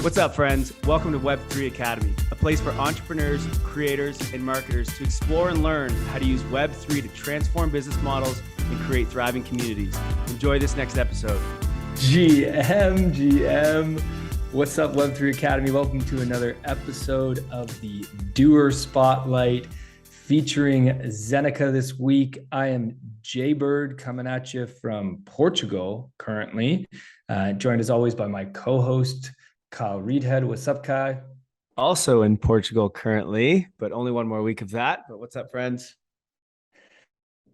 What's up, friends? Welcome to Web3 Academy, a place for entrepreneurs, creators, and marketers to explore and learn how to use Web3 to transform business models and create thriving communities. Enjoy this next episode. GM. What's up, Web3 Academy? Welcome to another episode of the Doer Spotlight featuring Zeneca this week. I am Jaybird coming at you from Portugal currently, joined as always by my co-host, Kyle Reedhead. What's up, Kai? Also in Portugal currently, but only one more week of that. But what's up, friends?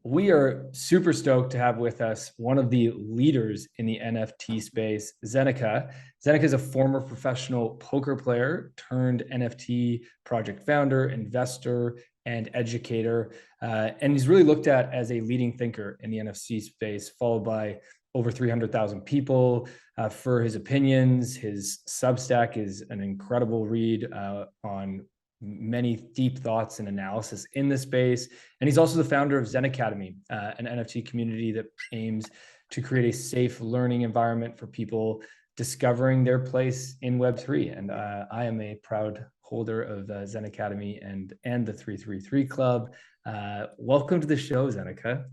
We are super stoked to have with us one of the leaders in the NFT space, Zeneca. Zeneca is a former professional poker player turned NFT project founder, investor, and educator. And he's really looked at as a leading thinker in the NFT space, followed by over 300,000 people for his opinions. His Substack is an incredible read on many deep thoughts and analysis in the space. And he's also the founder of Zen Academy, an NFT community that aims to create a safe learning environment for people discovering their place in Web3. And I am a proud holder of Zen Academy and the 333 Club. Welcome to the show, Zeneca.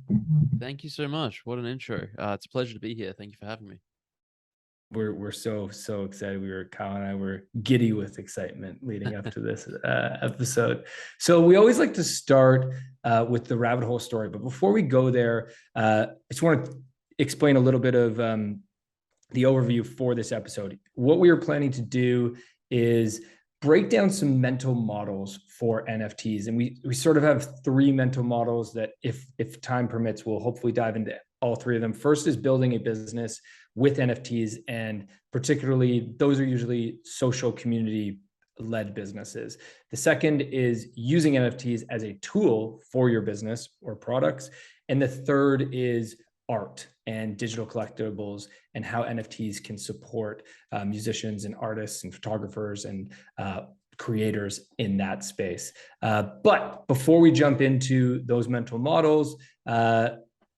Thank you so much. What an intro. It's a pleasure to be here. Thank you for having me. We're so excited. Kyle and I were giddy with excitement leading up to this episode. So we always like to start with the rabbit hole story. But before we go there, I just want to explain a little bit of the overview for this episode. What we are planning to do is break down some mental models for NFTs. And we sort of have three mental models that if time permits, we'll hopefully dive into all three of them. First is building a business with NFTs, and particularly those are usually social community-led businesses. The second is using NFTs as a tool for your business or products. And the third is art and digital collectibles and how NFTs can support musicians and artists and photographers and creators in that space. But before we jump into those mental models,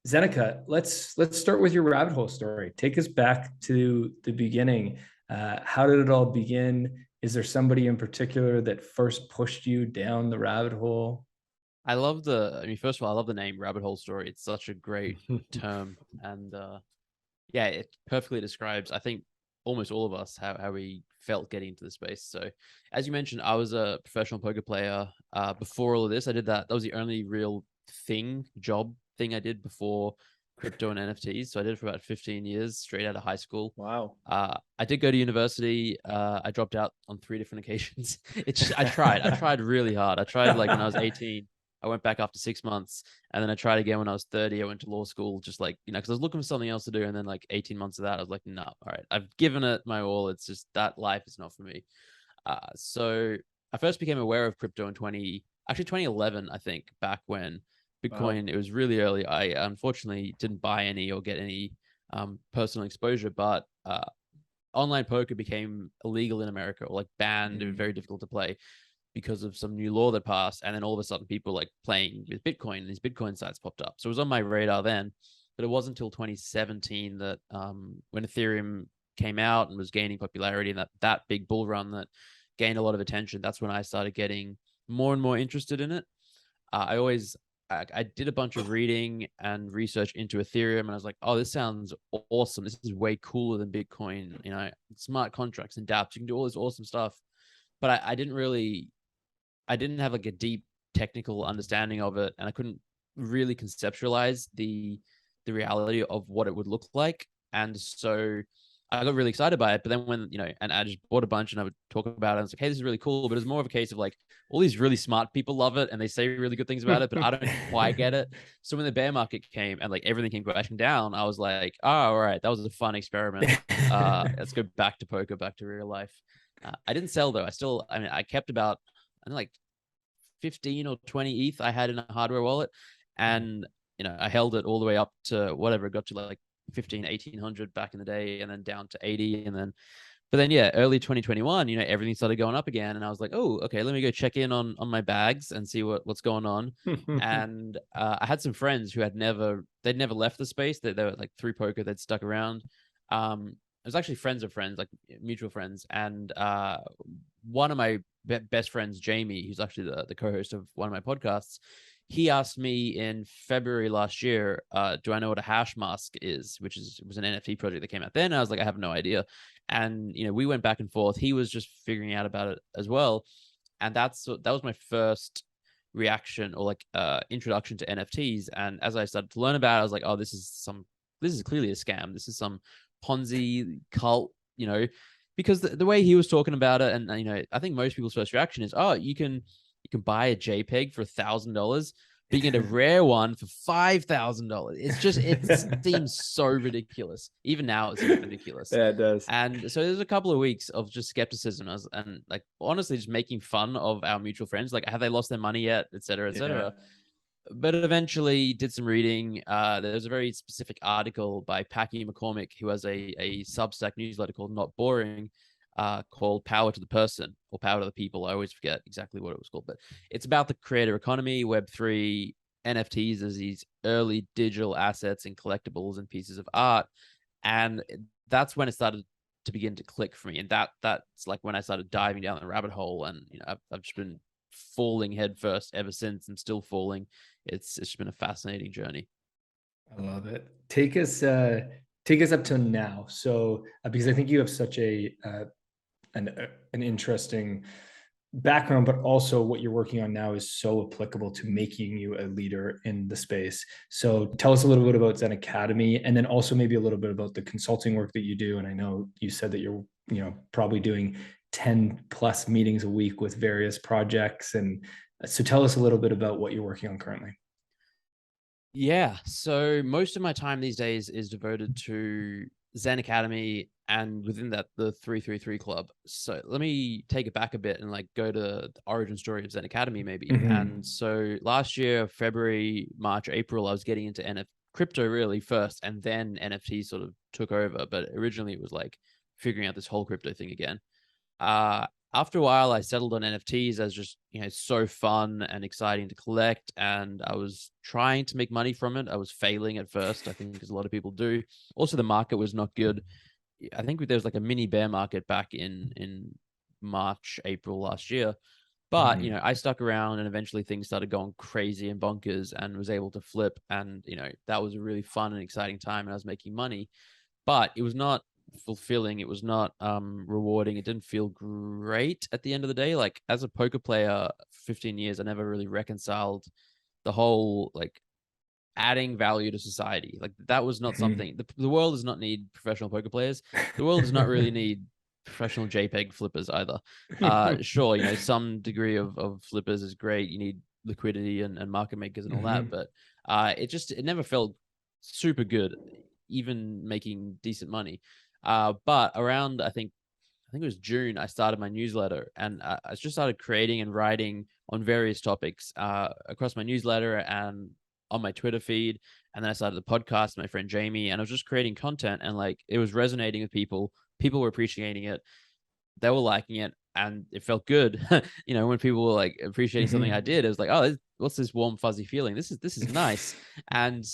Zeneca, let's start with your rabbit hole story. Take us back to the beginning. How did it all begin? Is there somebody in particular that first pushed you down the rabbit hole? First of all, I love the name rabbit hole story. It's such a great term. And yeah, it perfectly describes, I think, almost all of us, how we felt getting into the space. So as you mentioned, I was a professional poker player. Before all of this, I did that. That was the only real job thing I did before crypto and NFTs. So I did it for about 15 years straight out of high school. Wow. I did go to university. I dropped out on 3 different occasions. I tried really hard. I tried like when I was 18. I went back after 6 months, and then I tried again when I was 30. I went to law school, just like, because I was looking for something else to do. And then like 18 months of that, I was like, no, all right, I've given it my all. It's just that life is not for me. So I first became aware of crypto in 2011, I think, back when Bitcoin, wow. It was really early. I unfortunately didn't buy any or get any personal exposure, but online poker became illegal in America, or like banned. It was very difficult to play because of some new law that passed. And then all of a sudden people like playing with Bitcoin, and these Bitcoin sites popped up. So it was on my radar then, but it wasn't until 2017 that when Ethereum came out and was gaining popularity, and that big bull run that gained a lot of attention, that's when I started getting more and more interested in it. I did a bunch of reading and research into Ethereum, and I was like, oh, this sounds awesome. This is way cooler than Bitcoin, smart contracts and dApps. You can do all this awesome stuff. But I didn't have like a deep technical understanding of it, and I couldn't really conceptualize the reality of what it would look like. And so I got really excited by it. But then when, and I just bought a bunch and I would talk about it. I was like, hey, this is really cool. But it's more of a case of like, all these really smart people love it and they say really good things about it, but I don't quite get it. So when the bear market came and like everything came crashing down, I was like, oh, all right, that was a fun experiment. Let's go back to poker, back to real life. I didn't sell though. I kept about, like 15 or 20 ETH I had in a hardware wallet. And, I held it all the way up to whatever it got to, like 1800 back in the day, and then down to 80. But then, yeah, early 2021, everything started going up again. And I was like, oh, okay, let me go check in on my bags and see what's going on. And I had some friends who they'd never left the space. They were like through poker, they'd stuck around. was actually friends of friends, like mutual friends. And one of my best friends, Jamie, who's actually the co-host of one of my podcasts, he asked me in February last year, do I know what a hash mask is, which was an NFT project that came out then. And I was like, I have no idea. And, we went back and forth. He was just figuring out about it as well. And that was my first reaction, or like introduction to NFTs. And as I started to learn about it, I was like, oh, this is clearly a scam. This is some Ponzi cult, because the way he was talking about it, and I think most people's first reaction is, oh, you can buy a JPEG for $1,000, but you get a rare one for $5,000. It seems so ridiculous. Even now, it seems ridiculous. Yeah, it does. And so there's a couple of weeks of just skepticism, and like honestly just making fun of our mutual friends, like, have they lost their money yet, et cetera, et cetera. But eventually did some reading. There's a very specific article by Packy McCormick, who has a Substack newsletter called Not Boring, called Power to the Person, or Power to the People. I always forget exactly what it was called, but it's about the creator economy, Web3, NFTs as these early digital assets and collectibles and pieces of art. And that's when it started to begin to click for me. And that's like when I started diving down the rabbit hole. And I've just been falling headfirst ever since. I'm still falling. It's just been a fascinating journey. I love it. Take us up to now. So because I think you have such an interesting background, but also what you're working on now is so applicable to making you a leader in the space. So tell us a little bit about ZenAcademy, and then also maybe a little bit about the consulting work that you do. And I know you said that you're probably doing 10 plus meetings a week with various projects. And so tell us a little bit about what you're working on currently. Yeah. So most of my time these days is devoted to Zen Academy, and within that, the 333 Club. So let me take it back a bit and like go to the origin story of Zen Academy maybe. Mm-hmm. And so last year, February, March, April, I was getting into crypto really first, and then NFT sort of took over. But originally it was like figuring out this whole crypto thing again. After a while, I settled on NFTs as just, so fun and exciting to collect. And I was trying to make money from it. I was failing at first, I think, as a lot of people do. Also, the market was not good. I think there was like a mini bear market back in March, April last year. But, I stuck around, and eventually things started going crazy and bonkers, and was able to flip. And, that was a really fun and exciting time, and I was making money. But it was not fulfilling. It was not rewarding. It didn't feel great at the end of the day. Like, as a poker player, 15 years, I never really reconciled the whole like adding value to society. Like, that was not something. The world does not need professional poker players. The world does not really need professional JPEG flippers either. Sure, some degree of flippers is great. You need liquidity and market makers and all that, but it never felt super good, even making decent money. But around, I think it was June, I started my newsletter, and I just started creating and writing on various topics across my newsletter and on my Twitter feed. And then I started the podcast with my friend Jamie, and I was just creating content, and like, it was resonating with people. People were appreciating it. They were liking it, and it felt good. When people were like appreciating something I did, it was like, oh, what's this warm, fuzzy feeling? This is nice. And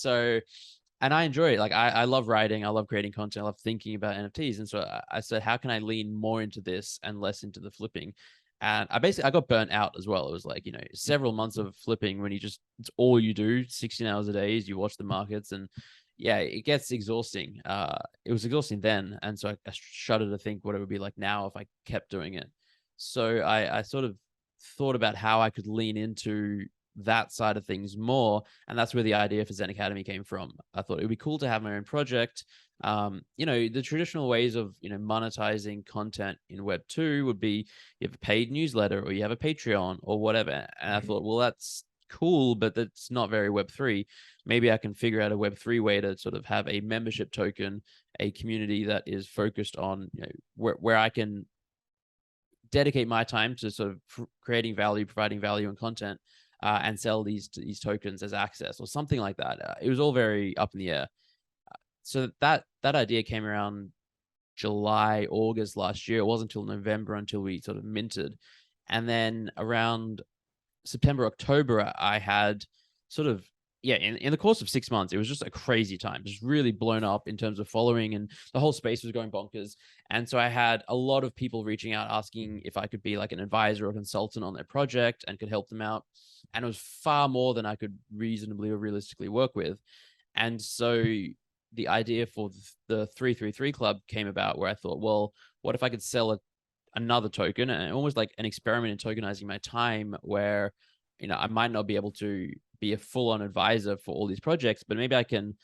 I enjoy it. Like, I love writing. I love creating content. I love thinking about NFTs. And so I said, how can I lean more into this and less into the flipping? And I got burnt out as well. It was like, several months of flipping when it's all you do, 16 hours a day, is you watch the markets. And yeah, it gets exhausting. It was exhausting then. And so I shudder to think what it would be like now if I kept doing it. So I sort of thought about how I could lean into that side of things more, and that's where the idea for Zen Academy came from. I thought it would be cool to have my own project. The traditional ways of monetizing content in Web 2 would be you have a paid newsletter, or you have a Patreon, or whatever. And I thought, well, that's cool, but that's not very Web 3. Maybe I can figure out a Web 3 way to sort of have a membership token, a community that is focused on where I can dedicate my time to sort of creating value, providing value and content, and sell these tokens as access or something like that. It was all very up in the air. So that idea came around July, August last year. It wasn't until November until we sort of minted. And then around September, October, I had sort of yeah, in the course of 6 months, it was just a crazy time, just really blown up in terms of following, and the whole space was going bonkers. And so I had a lot of people reaching out asking if I could be like an advisor or consultant on their project and could help them out. And it was far more than I could reasonably or realistically work with. And so the idea for the 333 Club came about, where I thought, well, what if I could sell another token, and almost like an experiment in tokenizing my time, where I might not be able to be a full-on advisor for all these projects, but maybe I can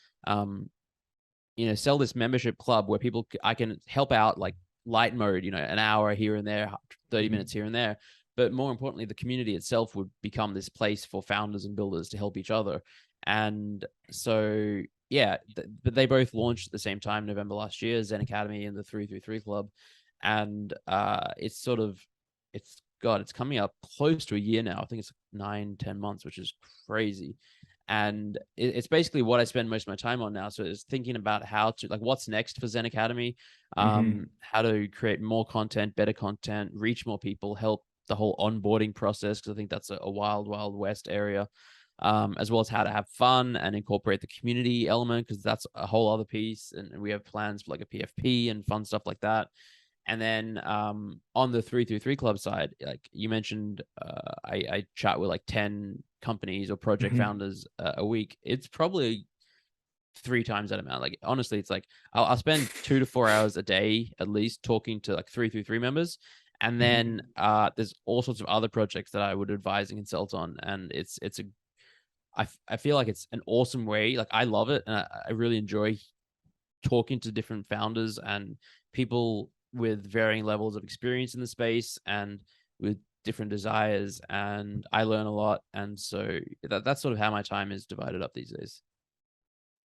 sell this membership club where I can help out like light mode, an hour here and there, 30 minutes here and there. But more importantly, the community itself would become this place for founders and builders to help each other. And so, yeah, but they both launched at the same time, November last year, Zen Academy and the 333 Club. And it's coming up close to a year now. I think it's 9-10 months, which is crazy. And it's basically what I spend most of my time on now. So it's thinking about how to, like, what's next for Zen Academy, how to create more content, better content, reach more people, help the whole onboarding process, because I think that's a wild, wild west area, as well as how to have fun and incorporate the community element, because that's a whole other piece. And we have plans for like a PFP and fun stuff like that. And then on the 333 Club side, like you mentioned, I chat with like 10 companies or project founders a week. It's probably 3 times that amount. Like, honestly, it's like I'll spend 2 to 4 hours a day at least talking to like 333 members. And then there's all sorts of other projects that I would advise and consult on. And I feel like it's an awesome way. Like, I love it. And I really enjoy talking to different founders and people with varying levels of experience in the space and with different desires, and I learn a lot. And so that's sort of how my time is divided up these days.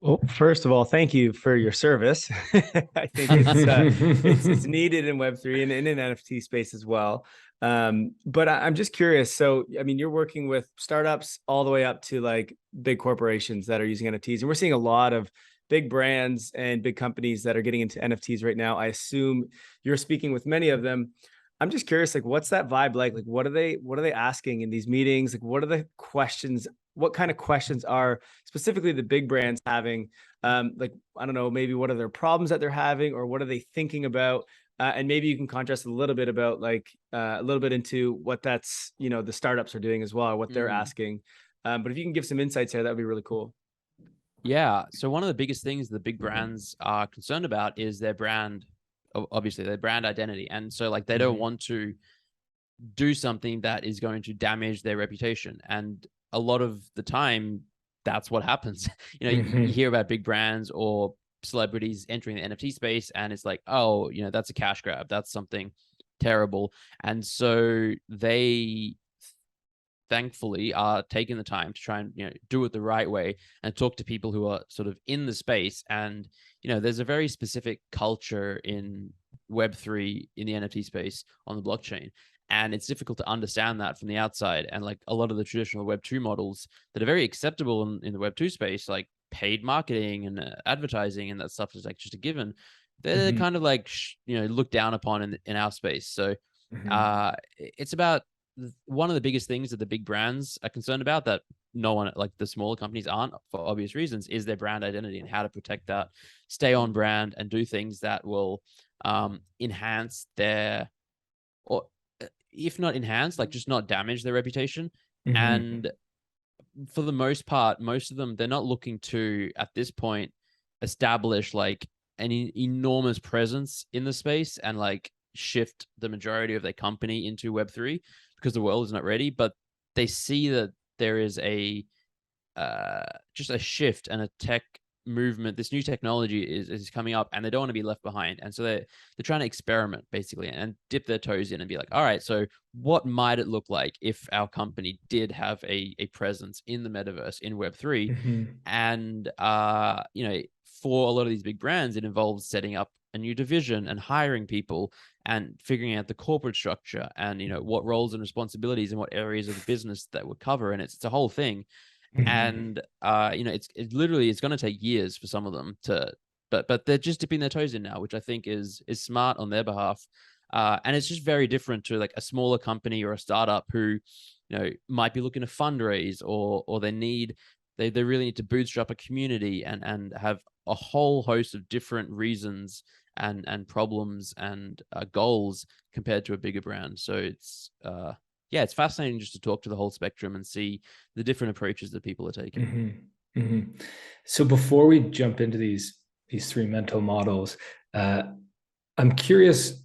Well, first of all, thank you for your service. I think it's needed in Web3 and in an NFT space as well. But I'm just curious. So, I mean, you're working with startups all the way up to like big corporations that are using NFTs, and we're seeing a lot of big brands and big companies that are getting into NFTs right now. I assume you're speaking with many of them. I'm just curious, like, what's that vibe like? Like, what are they asking in these meetings? Like, what are the questions? What kind of questions are specifically the big brands having? Like, I don't know, maybe what are their problems that they're having, or what are they thinking about? And maybe you can contrast a little bit about like a little bit into what that's, the startups are doing as well, or what they're asking. But if you can give some insights here, that would be really cool. Yeah. So one of the biggest things the big brands are concerned about is their brand, obviously their brand identity. And so like they don't want to do something that is going to damage their reputation. And a lot of the time, that's what happens. You hear about big brands or celebrities entering the NFT space, and it's like, oh, that's a cash grab. That's something terrible. And so they thankfully are taking the time to try and do it the right way and talk to people who are sort of in the space. And there's a very specific culture in Web3 in the NFT space on the blockchain, and it's difficult to understand that from the outside. And like a lot of the traditional Web2 models that are very acceptable in the Web2 space, like paid marketing and advertising and that stuff is like just a given, they're kind of like looked down upon in our space. So it's about one of the biggest things that the big brands are concerned about, that no one, like the smaller companies, aren't, for obvious reasons, is their brand identity and how to protect that, stay on brand, and do things that will enhance their, or if not enhance, like just not damage their reputation. And for the most part, most of them, they're not looking to, at this point, establish like an enormous presence in the space and like shift the majority of their company into Web3, because the world is not ready. But they see that there is just a shift and a tech movement. This new technology is coming up, and they don't want to be left behind. And so they're trying to experiment basically and dip their toes in and be like, all right, so what might it look like if our company did have a presence in the metaverse in Web3? And for a lot of these big brands, it involves setting up a new division and hiring people and figuring out the corporate structure and what roles and responsibilities and what areas of the business that would cover. And it's a whole thing. And it's literally, it's going to take years for some of them to, but they're just dipping their toes in now, which I think is smart on their behalf. And it's just very different to like a smaller company or a startup who might be looking to fundraise, or they need They really need to bootstrap a community and have a whole host of different reasons and problems and goals compared to a bigger brand. So it's yeah, it's fascinating just to talk to the whole spectrum and see the different approaches that people are taking. So before we jump into these three mental models, I'm curious,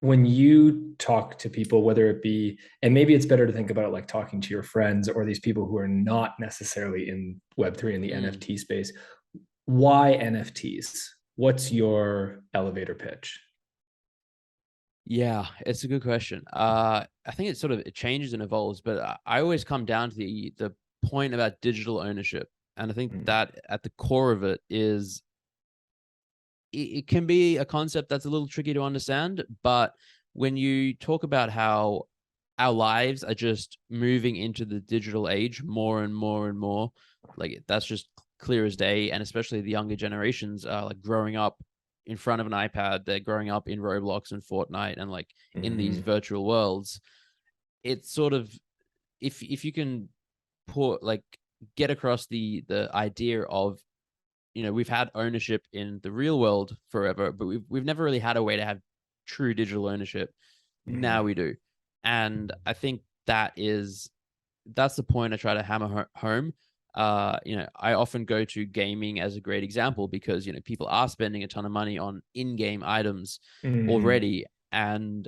when you talk to people, whether it be, and maybe it's better to think about it like talking to your friends or these people who are not necessarily in Web3 and the NFT space, why NFTs? What's your elevator pitch? Yeah, it's a good question. I think it changes and evolves, but I always come down to the point about digital ownership. And I think that at the core of it is it can be a concept that's a little tricky to understand, but when you talk about how our lives are just moving into the digital age more and more and more, like that's just clear as day. And especially the younger generations are like growing up in front of an iPad, they're growing up in Roblox and Fortnite and like in these virtual worlds. It's sort of, if you can get across the idea of, we've had ownership in the real world forever, but we've never really had a way to have true digital ownership. Now we do. And I think that's the point I try to hammer home. I often go to gaming as a great example because, people are spending a ton of money on in-game items already. And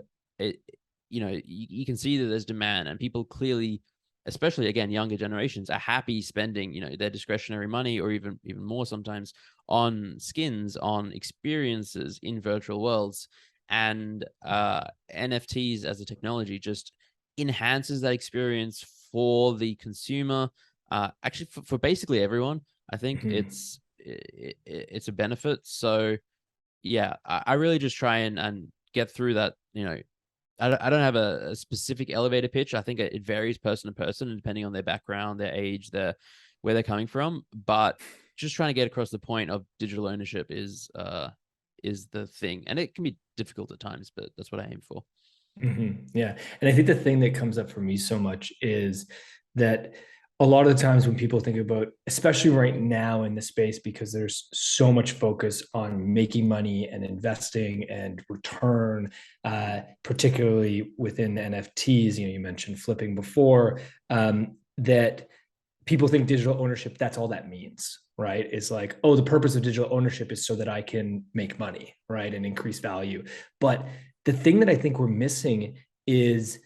you can see that there's demand, and people clearly, especially again, younger generations, are happy spending, their discretionary money, or even more sometimes, on skins, on experiences in virtual worlds. And NFTs as a technology just enhances that experience for the consumer. Actually, for basically everyone, I think it's a benefit. So yeah, I really just try and get through that. I don't have a specific elevator pitch. I think it varies person to person, depending on their background, their age, where they're coming from. But just trying to get across the point of digital ownership is the thing, and it can be difficult at times, but that's what I aim for. Yeah, and I think the thing that comes up for me so much is that a lot of the times when people think about, especially right now in the space, because there's so much focus on making money and investing and return, particularly within NFTs, you mentioned flipping before, that people think digital ownership, that's all that means, right? It's like, oh, the purpose of digital ownership is so that I can make money, right? And increase value. But the thing that I think we're missing is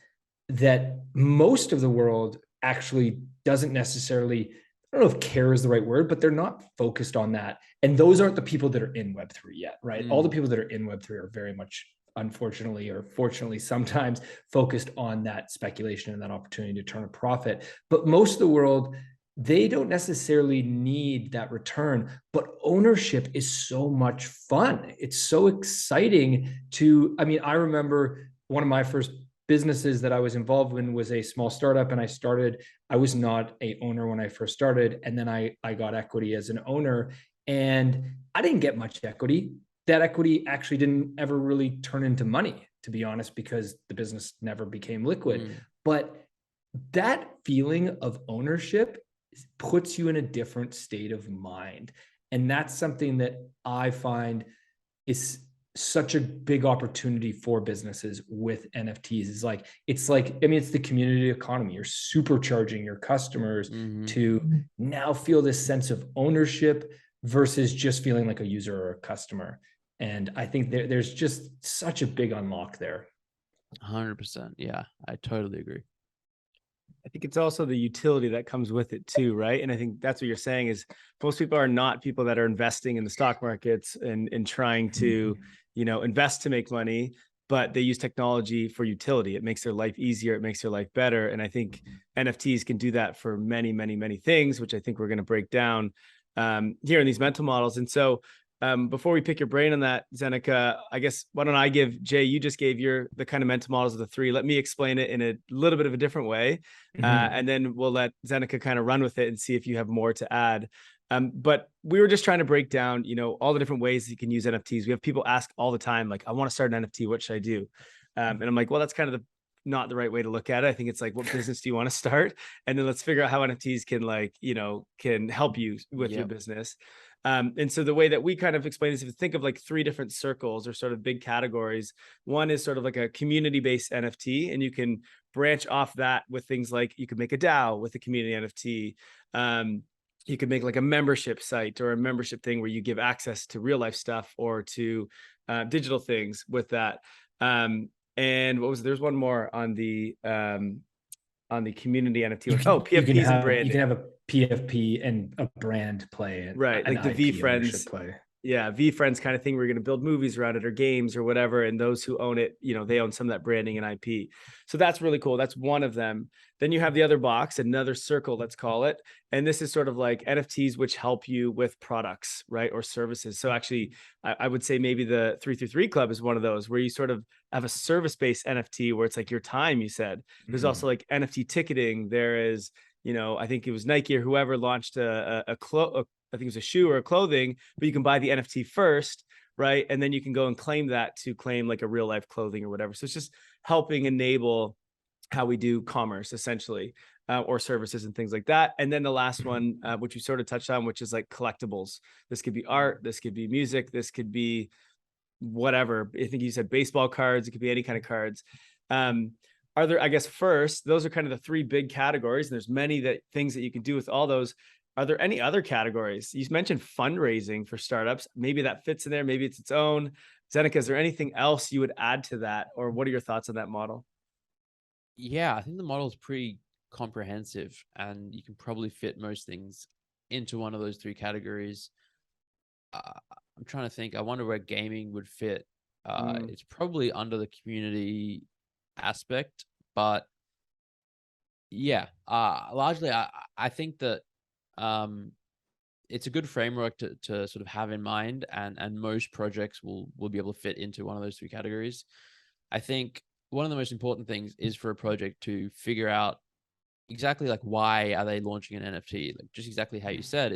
that most of the world actually doesn't necessarily, I don't know if care is the right word, but they're not focused on that. And those aren't the people that are in Web3 yet, right? All the people that are in Web3 are very much, unfortunately or fortunately, sometimes focused on that speculation and that opportunity to turn a profit. But most of the world, they don't necessarily need that return, but ownership is so much fun. It's so exciting I remember one of my first businesses that I was involved in was a small startup, and I was not a owner when I first started. And then I got equity as an owner, and I didn't get much equity. That equity actually didn't ever really turn into money, to be honest, because the business never became liquid. But that feeling of ownership puts you in a different state of mind. And that's something that I find is such a big opportunity for businesses with NFTs. It's the community economy. You're supercharging your customers to now feel this sense of ownership versus just feeling like a user or a customer. And I think there's just such a big unlock there. 100%. Yeah, I totally agree. I think it's also the utility that comes with it too, right? And I think that's what you're saying is most people are not people that are investing in the stock markets and trying to, invest to make money, but they use technology for utility. It makes their life easier. It makes their life better. And I think NFTs can do that for many, many, many things, which I think we're going to break down here in these mental models. And so before we pick your brain on that, Zeneca, I guess, why don't I give Jay, you just gave the kind of mental models of the three. Let me explain it in a little bit of a different way. And then we'll let Zeneca kind of run with it and see if you have more to add. But we were just trying to break down, all the different ways you can use NFTs. We have people ask all the time, like, I want to start an NFT. What should I do? And I'm like, well, that's kind of the not the right way to look at it. I think it's like, what business do you want to start? And then let's figure out how NFTs can like, can help you with your business. And so the way that we kind of explain this, if you think of like 3 different circles or sort of big categories, one is sort of like a community-based NFT, and you can branch off that with things like you could make a DAO with a community NFT. You could make like a membership site or a membership thing where you give access to real life stuff or to digital things with that. And there's one more on the community NFT. PFPs and branding. You can have a PFP and a brand play, right? Like the VeeFriends play. Yeah, VeeFriends kind of thing. We're going to build movies around it or games or whatever. And those who own it, they own some of that branding and IP. So that's really cool. That's one of them. Then you have the other box, another circle, let's call it. And this is sort of like NFTs, which help you with products, right? Or services. So actually, I would say maybe the 333 Club is one of those where you sort of have a service-based NFT where it's like your time, you said. There's also like NFT ticketing. There is, I think it was Nike or whoever launched I think it was a shoe or a clothing, but you can buy the NFT first, right? And then you can go and claim that to claim like a real life clothing or whatever. So it's just helping enable how we do commerce essentially, or services and things like that. And then the last one, which we sort of touched on, which is like collectibles. This could be art, this could be music, this could be whatever. I think you said baseball cards, it could be any kind of cards. Are there, I guess first, those are kind of the 3 big categories, and there's many things that you can do with all those. Are there any other categories? You mentioned fundraising for startups. Maybe that fits in there. Maybe it's its own. Zeneca, is there anything else you would add to that? Or what are your thoughts on that model? Yeah, I think the model is pretty comprehensive, and you can probably fit most things into one of those 3 categories. I'm trying to think. I wonder where gaming would fit. It's probably under the community aspect, but yeah, largely I think that it's a good framework to sort of have in mind, and most projects will be able to fit into one of those 3 categories. I think one of the most important things is for a project to figure out exactly like why are they launching an NFT, like just exactly how you said.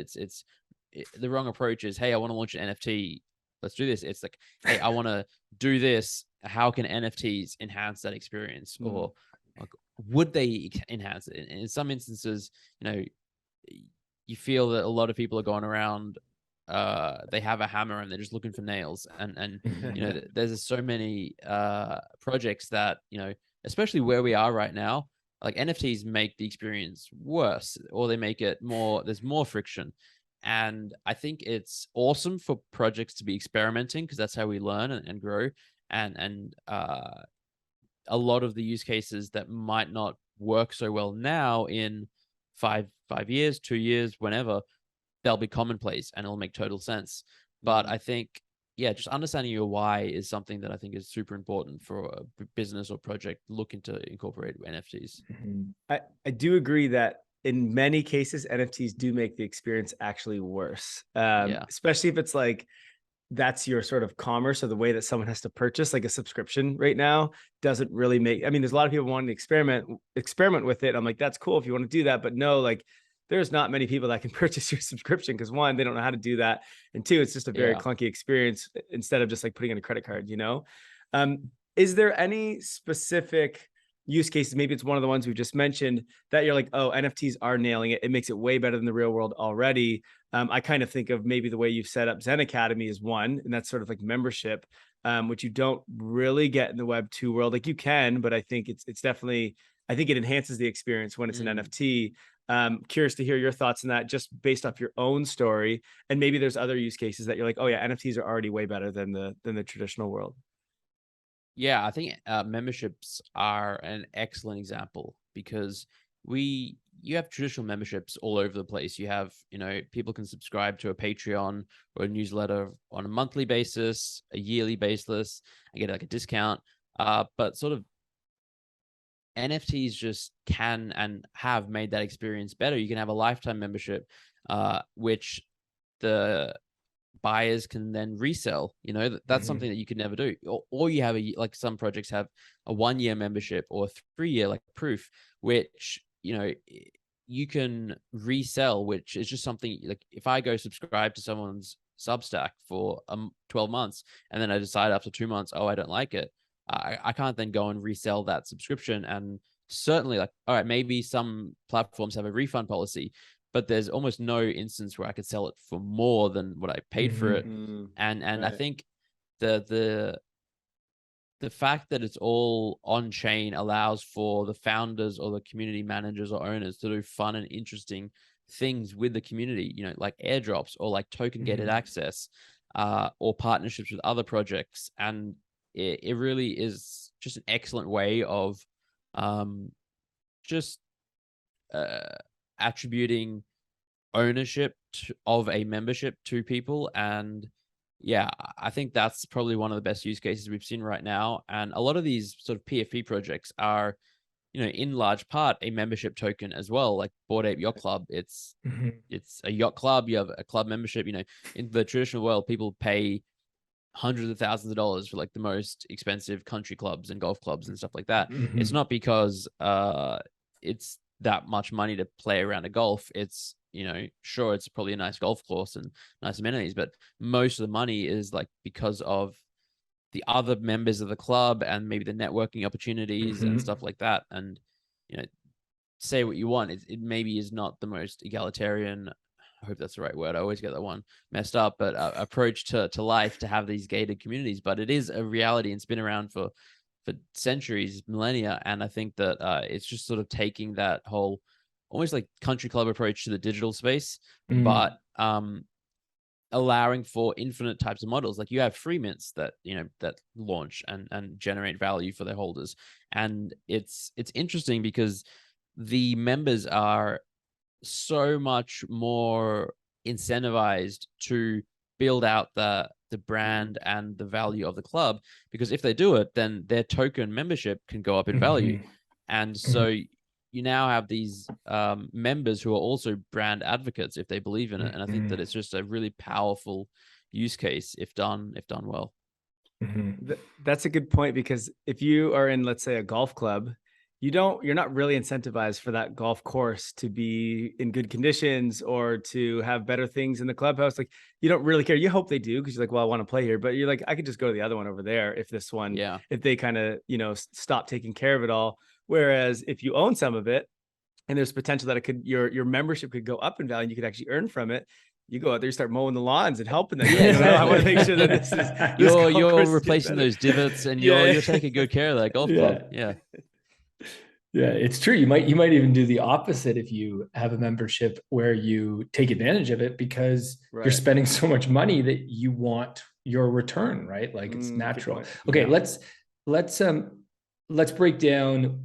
The wrong approach is, hey, I want to launch an NFT, let's do this. It's like, hey, I want to do this, how can NFTs enhance that experience? Or like, would they enhance it? In some instances, you feel that a lot of people are going around, they have a hammer and they're just looking for nails, and there's so many projects that, especially where we are right now, like NFTs make the experience worse, or they make it there's more friction. And I think it's awesome for projects to be experimenting, because that's how we learn and grow. And a lot of the use cases that might not work so well now, in 5 years, 2 years, whenever, they'll be commonplace and it'll make total sense. But I think, just understanding your why is something that I think is super important for a business or project looking to incorporate NFTs. I do agree that in many cases, NFTs do make the experience actually worse, especially if it's like, that's your sort of commerce, or the way that someone has to purchase. Like a subscription right now doesn't really there's a lot of people wanting to experiment with it. I'm like, that's cool if you want to do that, but no, like there's not many people that can purchase your subscription, because 1, they don't know how to do that, and 2, it's just a very clunky experience instead of just like putting in a credit card, Is there any specific use cases, maybe it's one of the ones we've just mentioned, that you're like, oh, NFTs are nailing it, it makes it way better than the real world already? I kind of think of maybe the way you've set up Zen Academy is one, and that's sort of like membership, which you don't really get in the Web2 world. Like you can, but I think it's definitely, I think it enhances the experience when it's an NFT. Curious to hear your thoughts on that, just based off your own story. And maybe there's other use cases that you're like, oh yeah, NFTs are already way better than the traditional world. Yeah, I think memberships are an excellent example, because you have traditional memberships all over the place. You have, people can subscribe to a Patreon or a newsletter on a monthly basis, a yearly basis, and get like a discount. But sort of NFTs just can and have made that experience better. You can have a lifetime membership, which the buyers can then resell. That's something that you could never do. Or you have like some projects have a 1-year membership or 3-year like proof, which you can resell, which is just something like, if I go subscribe to someone's Substack for 12 months and then I decide after 2 months, oh, I don't like it, I can't then go and resell that subscription. And certainly, like, all right, maybe some platforms have a refund policy, but there's almost no instance where I could sell it for more than what I paid for it. And I Right. think the fact that it's all on chain allows for the founders or the community managers or owners to do fun and interesting things with the community, you know, like airdrops or like token gated access, or partnerships with other projects. And it really is just an excellent way of just attributing ownership of a membership to people. And yeah, I think that's probably one of the best use cases we've seen right now. And a lot of these sort of PFP projects are, you know, in large part a membership token as well. Like Bored Ape Yacht Club, it's a yacht club. You have a club membership. You know, in the traditional world, people pay hundreds of thousands of dollars for like the most expensive country clubs and golf clubs and stuff like that. It's not because it's that much money to play around a golf. It's, you know, sure, it's probably a nice golf course and nice amenities, but most of the money is like because of the other members of the club and maybe the networking opportunities and stuff like that. And, you know, say what you want, it maybe is not the most egalitarian, I hope that's the right word, I always get that one messed up, but approach to life to have these gated communities. But it is a reality and it's been around for centuries, millennia. And I think that it's just sort of taking that whole almost like country club approach to the digital space, but allowing for infinite types of models. Like you have free mints that, you know, that launch and generate value for their holders. And it's interesting because the members are so much more incentivized to build out the brand and the value of the club, because if they do it, then their token membership can go up in value. And so you now have these members who are also brand advocates if they believe in it. And I think that it's just a really powerful use case if done well. That's a good point, because if you are in, let's say, a golf club, you're not really incentivized for that golf course to be in good conditions or to have better things in the clubhouse. Like you don't really care. You hope they do, because you're like, well, I want to play here, but you're like, I could just go to the other one over there if this one, if they kind of, you know, stop taking care of it all. Whereas if you own some of it and there's potential that it could, your membership could go up in value and you could actually earn from it, you go out there, you start mowing the lawns and helping them. Yeah, exactly. I want to make sure that this is you're replacing those divots and you're taking good care of that golf club. Yeah, it's true. You might even do the opposite if you have a membership where you take advantage of it because you're spending so much money that you want your return, right? Like it's natural. Okay, let's break down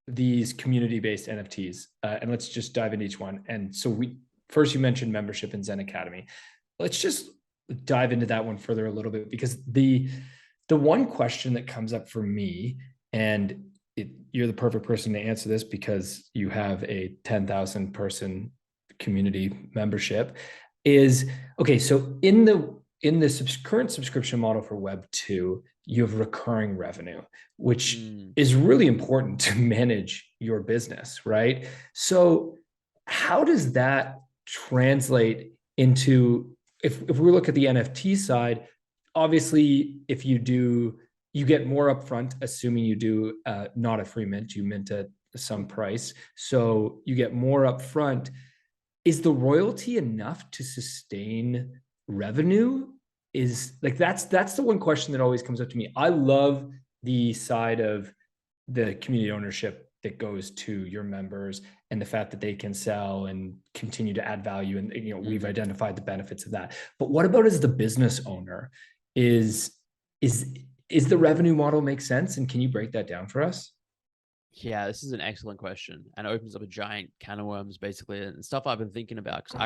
these community-based NFTs and let's just dive into each one. And so first you mentioned membership in Zen Academy. Let's just dive into that one further a little bit, because the one question that comes up for me, and you're the perfect person to answer this because you have a 10,000 person community membership, is okay. So in the current subscription model for Web2, you have recurring revenue, which is really important to manage your business, right? So how does that translate into, if we look at the NFT side, obviously if you get more upfront, assuming you do not a free mint, you mint at some price. So you get more upfront. Is the royalty enough to sustain revenue? Is like, that's the one question that always comes up to me. I love the side of the community ownership that goes to your members and the fact that they can sell and continue to add value. And, you know, we've identified the benefits of that. But what about as the business owner? Is the revenue model make sense? And can you break that down for us? Yeah, this is an excellent question, and it opens up a giant can of worms, basically, and stuff I've been thinking about. Because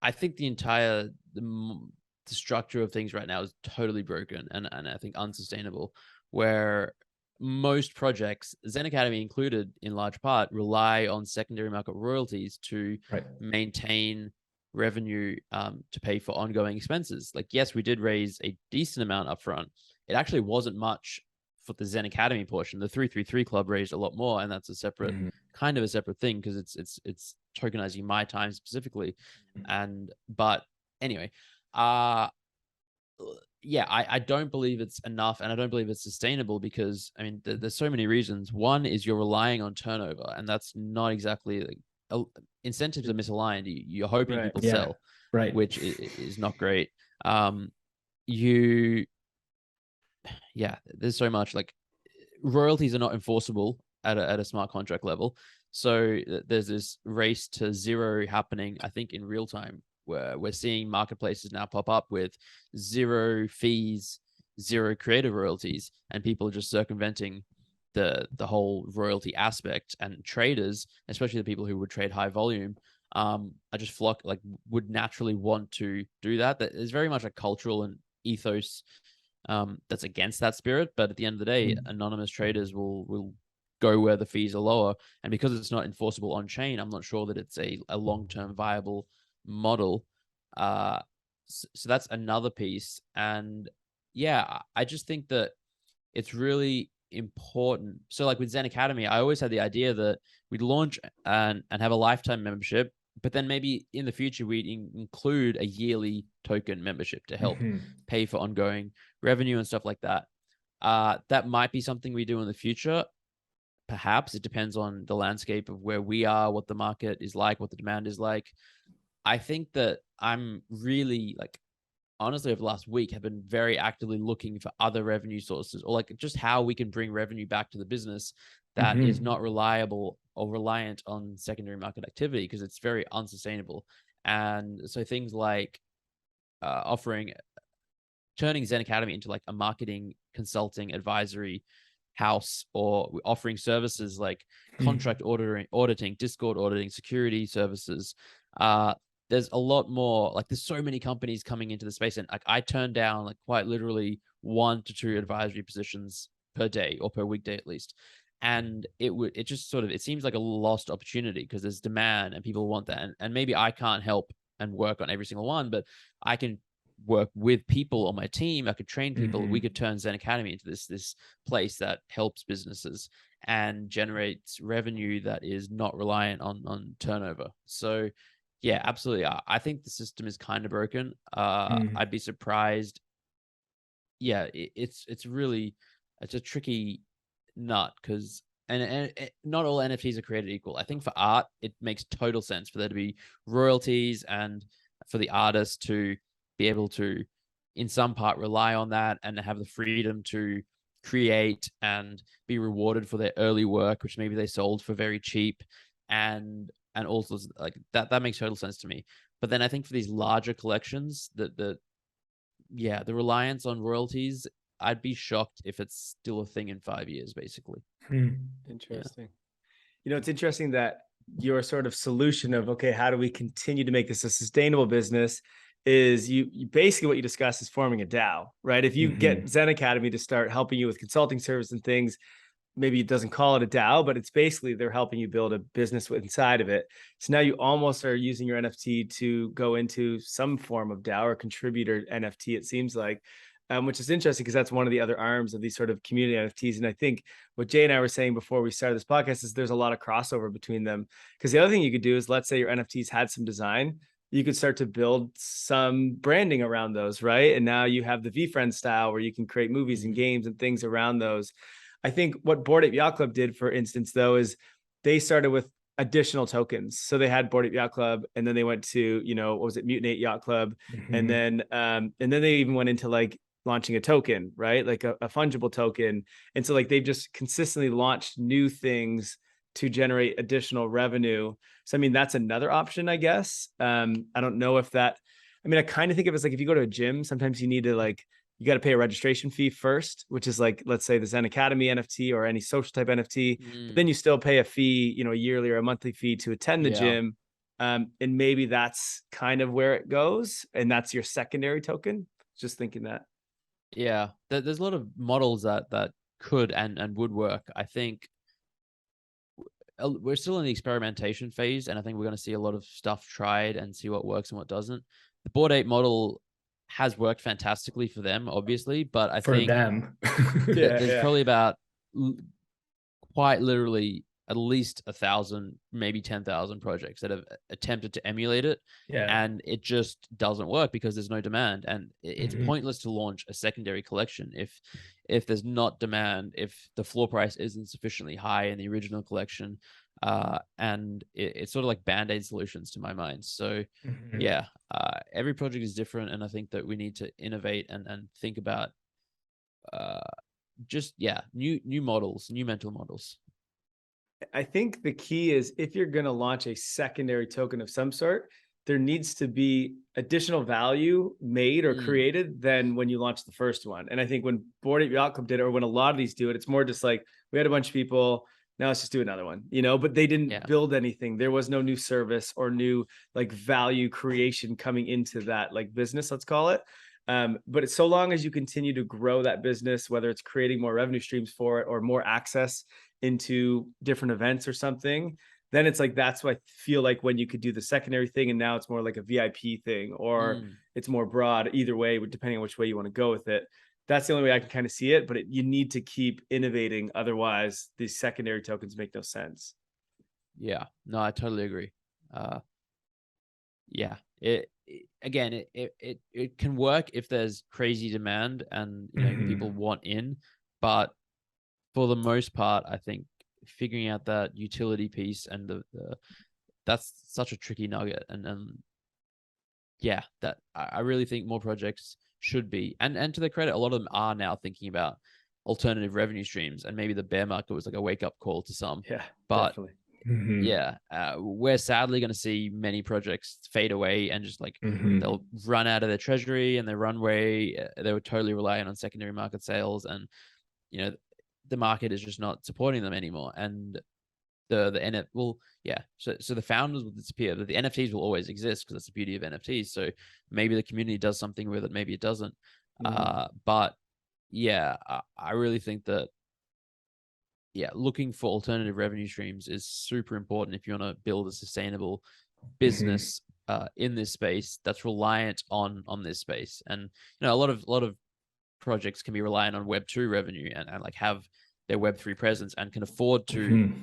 I think the entire the structure of things right now is totally broken and I think unsustainable. Where most projects, Zen Academy included, in large part, rely on secondary market royalties to maintain revenue to pay for ongoing expenses. Like, yes, we did raise a decent amount upfront. It actually wasn't much for the Zen Academy portion. The 333 Club raised a lot more, and that's a separate kind of a separate thing because it's tokenizing my time specifically. But anyway, yeah, I don't believe it's enough, and I don't believe it's sustainable because, I mean, there's so many reasons. One is you're relying on turnover, and that's not exactly like, incentives are misaligned. You're hoping Right. people Yeah. sell, Right. which is not great. You, yeah, there's so much, like, royalties are not enforceable at a smart contract level. So there's this race to zero happening, I think, in real time, where we're seeing marketplaces now pop up with zero fees, zero creator royalties, and people are just circumventing the whole royalty aspect. And traders, especially the people who would trade high volume, I just would naturally want to do that. That is very much a cultural and ethos that's against that spirit. But at the end of the day, anonymous traders will go where the fees are lower, and because it's not enforceable on chain, I'm not sure that it's a long-term viable model. So that's another piece. And yeah, I just think that it's really important. So like with Zen Academy, I always had the idea that we'd launch and have a lifetime membership, but then maybe in the future we'd include a yearly token membership to help pay for ongoing revenue and stuff like that. That might be something we do in the future. Perhaps it depends on the landscape of where we are, what the market is like, what the demand is like. I think that I'm really, like, honestly, over the last week have been very actively looking for other revenue sources, or like just how we can bring revenue back to the business that is not reliable or reliant on secondary market activity, because it's very unsustainable. And so things like turning Zen Academy into like a marketing consulting advisory house, or offering services like contract auditing, Discord auditing, security services. There's a lot more, like there's so many companies coming into the space, and like I turn down like quite literally 1 to 2 advisory positions per day, or per weekday at least. And it just sort of, it seems like a lost opportunity because there's demand and people want that. And maybe I can't help and work on every single one, but I can work with people on my team. I could train people. We could turn Zen Academy into this place that helps businesses and generates revenue that is not reliant on turnover. So yeah, absolutely. I think the system is kind of broken. I'd be surprised. Yeah, it's a tricky nut, because and not all NFTs are created equal. I think for art, it makes total sense for there to be royalties, and for the artist to be able to, in some part, rely on that and have the freedom to create and be rewarded for their early work, which maybe they sold for very cheap, and also like that makes total sense to me. But then I think for these larger collections, the reliance on royalties, I'd be shocked if it's still a thing in 5 years, basically. Interesting. You know, it's interesting that your sort of solution of, okay, how do we continue to make this a sustainable business, is you basically, what you discuss is forming a DAO, right? If you get Zen Academy to start helping you with consulting service and things, maybe it doesn't call it a DAO, but it's basically they're helping you build a business inside of it. So now you almost are using your NFT to go into some form of DAO or contributor NFT, it seems like, which is interesting because that's one of the other arms of these sort of community NFTs. And I think what Jay and I were saying before we started this podcast is there's a lot of crossover between them. Because the other thing you could do is, let's say your NFTs had some design, you could start to build some branding around those, right? And now you have the VFriend style where you can create movies and games and things around those. I think what Bored Ape Yacht Club did, for instance, though, is they started with additional tokens. So they had Bored Ape Yacht Club, and then they went to, what was it, Mutinate Yacht Club, and then they even went into like launching a token, right? Like a fungible token. And so like they've just consistently launched new things to generate additional revenue. So I mean, that's another option, I guess. I don't know if that. I mean, I kind of think of it as like if you go to a gym, sometimes you need to you got to pay a registration fee first, which is like, let's say the Zen Academy NFT or any social type NFT, but then you still pay a fee, a yearly or a monthly fee to attend the gym. And maybe that's kind of where it goes. And that's your secondary token. Just thinking that. Yeah, there's a lot of models that could and would work. I think we're still in the experimentation phase, and I think we're going to see a lot of stuff tried and see what works and what doesn't. The Bored Ape model has worked fantastically for them, obviously, but I think them. there's probably about quite literally at least 1,000, maybe 10,000 projects that have attempted to emulate it, Yeah. and it just doesn't work because there's no demand, and it's pointless to launch a secondary collection if there's not demand, if the floor price isn't sufficiently high in the original collection, and it's sort of like band-aid solutions to my mind. So yeah, every project is different, and I think that we need to innovate and think about just new models, new mental models. I think the key is, if you're going to launch a secondary token of some sort, there needs to be additional value made or created than when you launch the first one. And I think when Bored Ape Yacht Club did it, or when a lot of these do it, it's more just like, we had a bunch of people, now let's just do another one, but they didn't build anything. There was no new service or new like value creation coming into that like business, let's call it. But it's so long as you continue to grow that business, whether it's creating more revenue streams for it or more access into different events or something, then it's like, that's why I feel like when you could do the secondary thing, and now it's more like a VIP thing, or it's more broad. Either way, depending on which way you want to go with it, that's the only way I can kind of see it. But you need to keep innovating, otherwise these secondary tokens make no sense. Yeah, no, I totally agree. It can work if there's crazy demand and people want in, but for the most part, I think figuring out that utility piece and that's such a tricky nugget. And that I really think more projects should be, and to their credit, a lot of them are now thinking about alternative revenue streams, and maybe the bear market was like a wake up call to some. Yeah, but definitely. We're sadly going to see many projects fade away and just like they'll run out of their treasury and their runway. They were totally reliant on secondary market sales, and the market is just not supporting them anymore. And the the founders will disappear, but the NFTs will always exist because that's the beauty of NFTs. So maybe the community does something with it, maybe it doesn't. But I really think that looking for alternative revenue streams is super important if you want to build a sustainable business in this space that's reliant on this space. And a lot of projects can be reliant on Web2 revenue and like have their Web3 presence and can afford to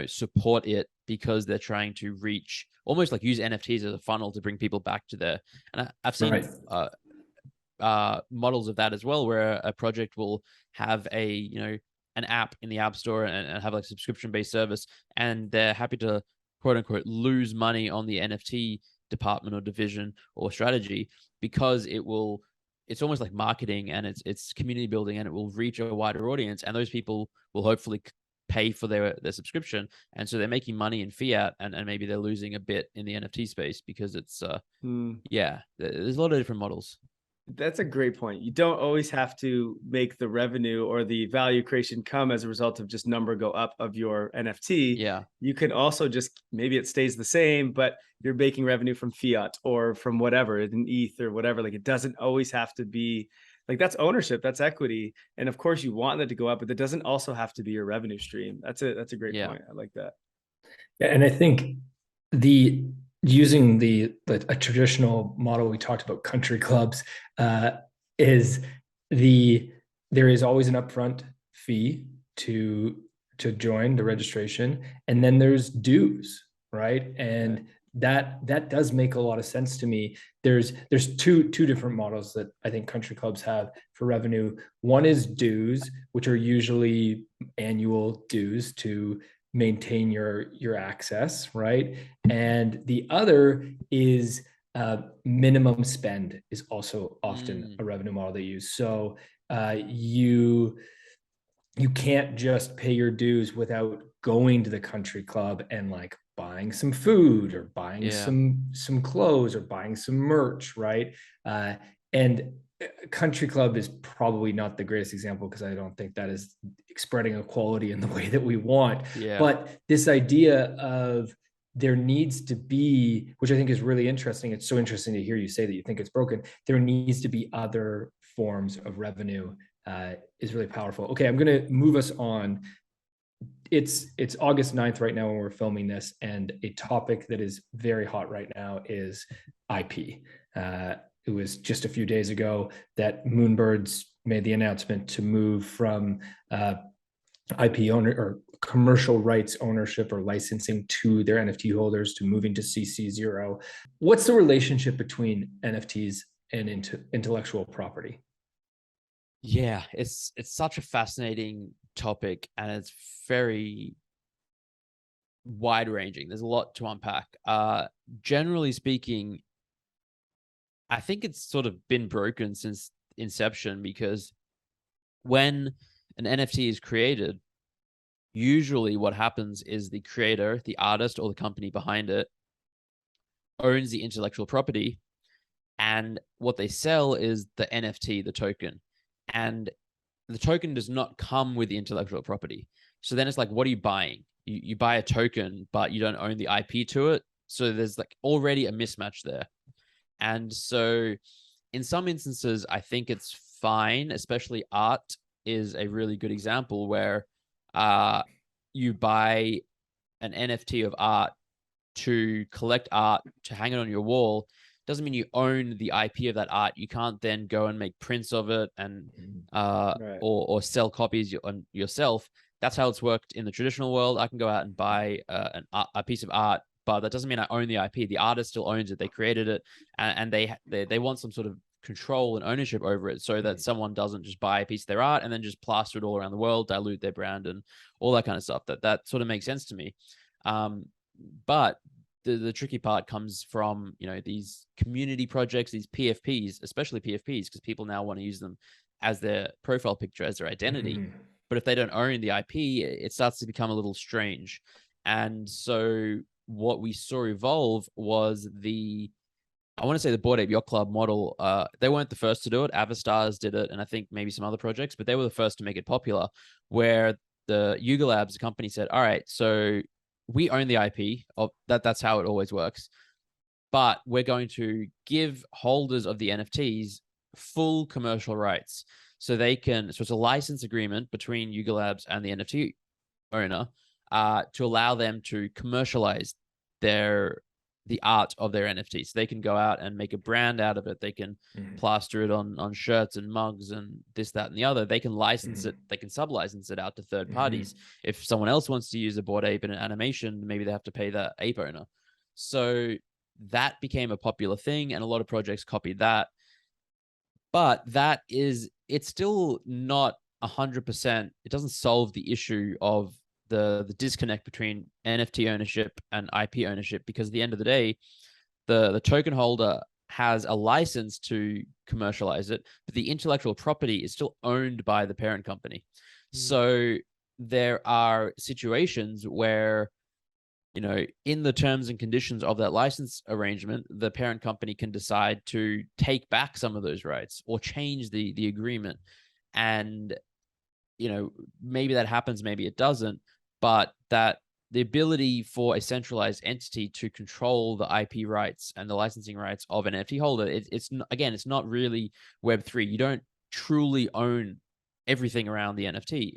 support it because they're trying to reach, almost like use NFTs as a funnel to bring people back to there. And I've seen models of that as well, where a project will have an app in the App Store and have like subscription-based service, and they're happy to quote unquote lose money on the NFT department or division or strategy because it's almost like marketing, and it's community building, and it will reach a wider audience, and those people will hopefully pay for their subscription, and so they're making money in fiat, and maybe they're losing a bit in the NFT space because it's there's a lot of different models. That's a great point. You don't always have to make the revenue or the value creation come as a result of just number go up of your NFT. Yeah. You can also just, maybe it stays the same, but you're making revenue from fiat or from whatever, an ETH or whatever. Like, it doesn't always have to be like, that's ownership, that's equity. And of course you want that to go up, but that doesn't also have to be your revenue stream. That's a great point. I like that. Yeah. And I think using a traditional model we talked about, country clubs, is there is always an upfront fee to join the registration, and then there's dues, right? And that does make a lot of sense to me. There's two different models that I think country clubs have for revenue. One is dues, which are usually annual dues to maintain your access, right? And the other is minimum spend is also often a revenue model they use. So you can't just pay your dues without going to the country club and like buying some food or buying some clothes or buying some merch, right? And country club is probably not the greatest example because I don't think that is spreading equality in the way that we want. But this idea of there needs to be, which I think is really interesting. It's so interesting to hear you say that you think it's broken. There needs to be other forms of revenue is really powerful. Okay, I'm going to move us on. It's August 9th right now when we're filming this, and a topic that is very hot right now is IP. It was just a few days ago that Moonbirds made the announcement to move from IP owner or commercial rights ownership or licensing to their NFT holders to moving to CC0. What's the relationship between NFTs and intellectual property? Yeah, it's such a fascinating topic, and it's very wide ranging. There's a lot to unpack. Generally speaking, I think it's sort of been broken since inception, because when an NFT is created, usually what happens is the creator, the artist, or the company behind it owns the intellectual property, and what they sell is the NFT, the token. And the token does not come with the intellectual property. So then it's like, what are you buying? You buy a token, but you don't own the IP to it. So there's like already a mismatch there. And so in some instances, I think it's fine, especially art is a really good example where you buy an NFT of art to collect art, to hang it on your wall. Doesn't mean you own the IP of that art. You can't then go and make prints of it and Right. or sell copies on yourself. That's how it's worked in the traditional world. I can go out and buy a piece of art, but that doesn't mean I own the IP. The artist still owns it. They created it, and they want some sort of control and ownership over it, so that someone doesn't just buy a piece of their art and then just plaster it all around the world, dilute their brand, and all that kind of stuff. That sort of makes sense to me. But the tricky part comes from, you know, these community projects, these PFPs, especially PFPs, because people now want to use them as their profile picture, as their identity. Mm-hmm. But if they don't own the IP, it starts to become a little strange. And so what we saw evolve was I want to say the Bored Ape Yacht Club model. They weren't the first to do it. Avastars did it, and I think maybe some other projects, but they were the first to make it popular, where the Yuga Labs, the company, said, all right, so we own the IP of that. That's how it always works. But we're going to give holders of the NFTs full commercial rights. So it's a license agreement between Yuga Labs and the NFT owner to allow them to commercialize the art of their NFT. So they can go out and make a brand out of it. They can plaster it on shirts and mugs and this, that, and the other. They can license it. They can sub-license it out to third parties. If someone else wants to use a Bored Ape in an animation, maybe they have to pay the ape owner. So that became a popular thing, and a lot of projects copied that. But it's still not 100%. It doesn't solve the issue of the disconnect between NFT ownership and IP ownership, because at the end of the day, the token holder has a license to commercialize it, but the intellectual property is still owned by the parent company. So there are situations where, you know, in the terms and conditions of that license arrangement, the parent company can decide to take back some of those rights or change the agreement. And, you know, maybe that happens, maybe it doesn't, but that the ability for a centralized entity to control the IP rights and the licensing rights of an NFT holder, it's not really Web3. You don't truly own everything around the NFT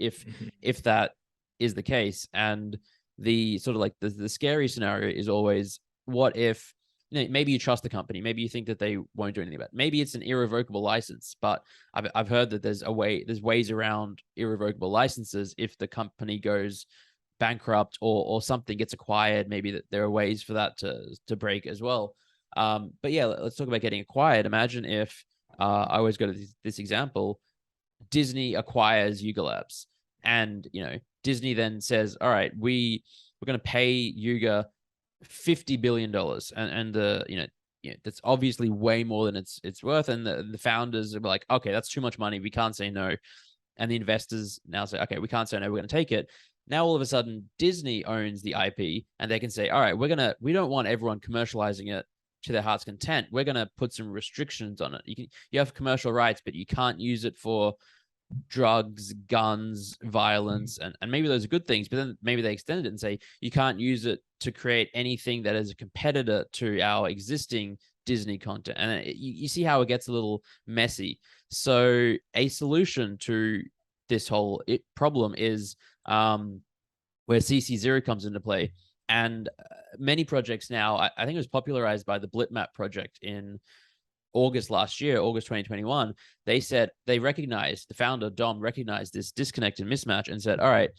if that is the case. And the sort of like the scary scenario is always, what if, you know, maybe you trust the company, maybe you think that they won't do anything about it. Maybe it's an irrevocable license, but I've heard that there's ways around irrevocable licenses. If the company goes bankrupt or something gets acquired, maybe that there are ways for that to break as well. But yeah, let's talk about getting acquired. Imagine if I always go to this example: Disney acquires Yuga Labs, and, you know, Disney then says, all right, we're going to pay Yuga $50 billion, and you know, that's obviously way more than it's worth. And the founders are like, okay, that's too much money, we can't say no. And the investors now say, okay, we can't say no, we're going to take it. Now all of a sudden Disney owns the IP, and they can say, all right, we don't want everyone commercializing it to their heart's content. We're going to put some restrictions on it. You have commercial rights, but you can't use it for drugs, guns, violence, and maybe those are good things, but then maybe they extended it and say you can't use it to create anything that is a competitor to our existing Disney content. And you see how it gets a little messy. So a solution to this whole problem is where CC0 comes into play. And many projects now, I think it was popularized by the Blitmap project in August 2021, they said the founder, Dom, recognized this disconnect and mismatch and said, all right,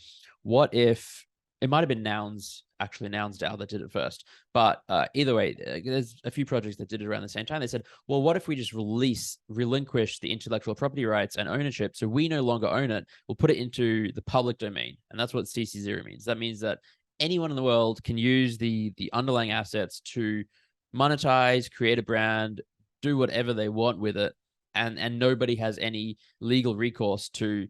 what if it might have been Nouns, actually Nouns DAO that did it first, but either way, there's a few projects that did it around the same time. They said, well, what if we just relinquish the intellectual property rights and ownership, so we no longer own it, we'll put it into the public domain. And that's what CC0 means. That means that anyone in the world can use the underlying assets to monetize, create a brand, do whatever they want with it, and nobody has any legal recourse to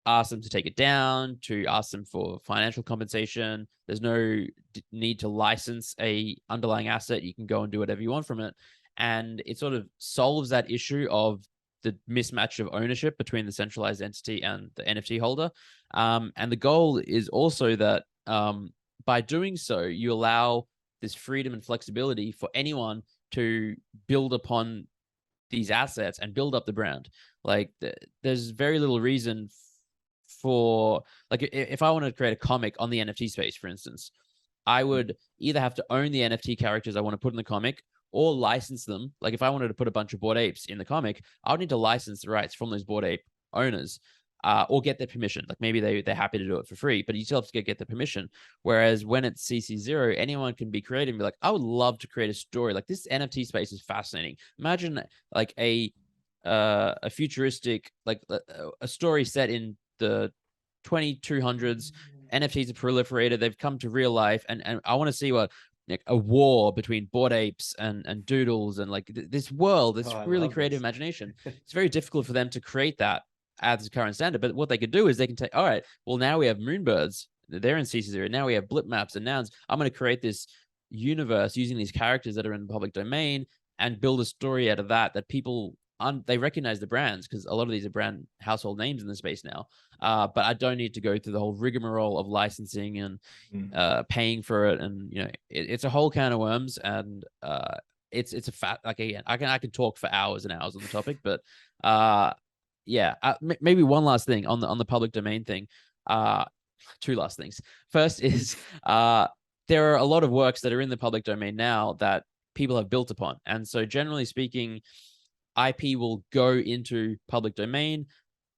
ask them to take it down, to ask them for financial compensation. There's no need to license a underlying asset. You can go and do whatever you want from it. And it sort of solves that issue of the mismatch of ownership between the centralized entity and the NFT holder. And the goal is also that by doing so, you allow this freedom and flexibility for anyone to build upon these assets and build up the brand. Like there's very little reason for, like, if I wanted to create a comic on the NFT space, for instance, I would either have to own the NFT characters I want to put in the comic or license them. Like if I wanted to put a bunch of Bored Apes in the comic, I would need to license the rights from those Bored Ape owners, or get their permission. Like maybe they're happy to do it for free, but you still have to get the permission. Whereas when it's CC0, anyone can be creative and be like, I would love to create a story. Like this NFT space is fascinating. Imagine like a futuristic, like a story set in the 2200s. NFTs have proliferated. They've come to real life. And I want to see what, like, a war between Bored Apes and doodles and like this world, this really creative imagination. It's very difficult for them to create that as the current standard. But what they could do is they can take, all right, well, now we have Moonbirds. They're in CC0. Now we have blip maps and nouns. I'm going to create this universe using these characters that are in the public domain and build a story out of that people they recognize the brands, because a lot of these are brand household names in the space now. But I don't need to go through the whole rigmarole of licensing and paying for it. And, you know, it's a whole can of worms. And it's a fat, like, again, I can talk for hours and hours on the topic, but yeah, maybe one last thing on the public domain thing. Two last things. First is there are a lot of works that are in the public domain now that people have built upon. And so generally speaking, IP will go into public domain,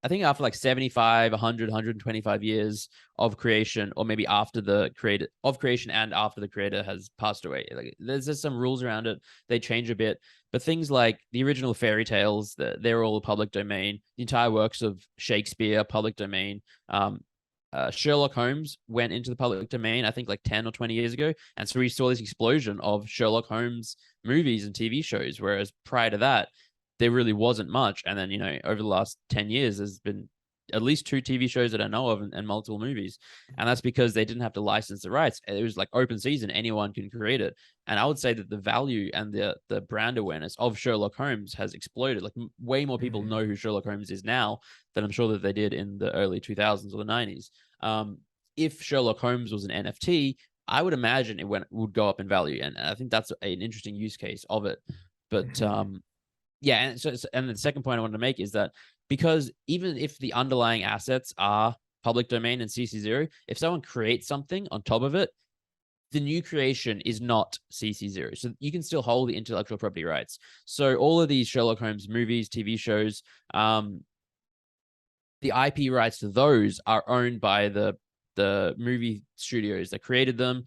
I think after like 75, 100, 125 years of creation, or maybe after the creator of creation and after the creator has passed away. Like there's some rules around it. They change a bit, but things like the original fairy tales, they're all public domain. The entire works of Shakespeare, public domain. Sherlock Holmes went into the public domain, I think like 10 or 20 years ago. And so we saw this explosion of Sherlock Holmes movies and TV shows, whereas prior to that, there really wasn't much. And then, you know, over the last 10 years, there's been at least 2 TV shows that I know of and multiple movies. And that's because they didn't have to license the rights. It was like open season. Anyone can create it. And I would say that the value and the brand awareness of Sherlock Holmes has exploded. Like way more people know who Sherlock Holmes is now than I'm sure that they did in the early 2000s or the 90s. If Sherlock Holmes was an NFT, I would imagine it would go up in value. And I think that's an interesting use case of it. But yeah, and the second point I wanted to make is that because even if the underlying assets are public domain and CC0, if someone creates something on top of it, the new creation is not CC0. So you can still hold the intellectual property rights. So all of these Sherlock Holmes movies, TV shows, the IP rights to those are owned by the movie studios that created them.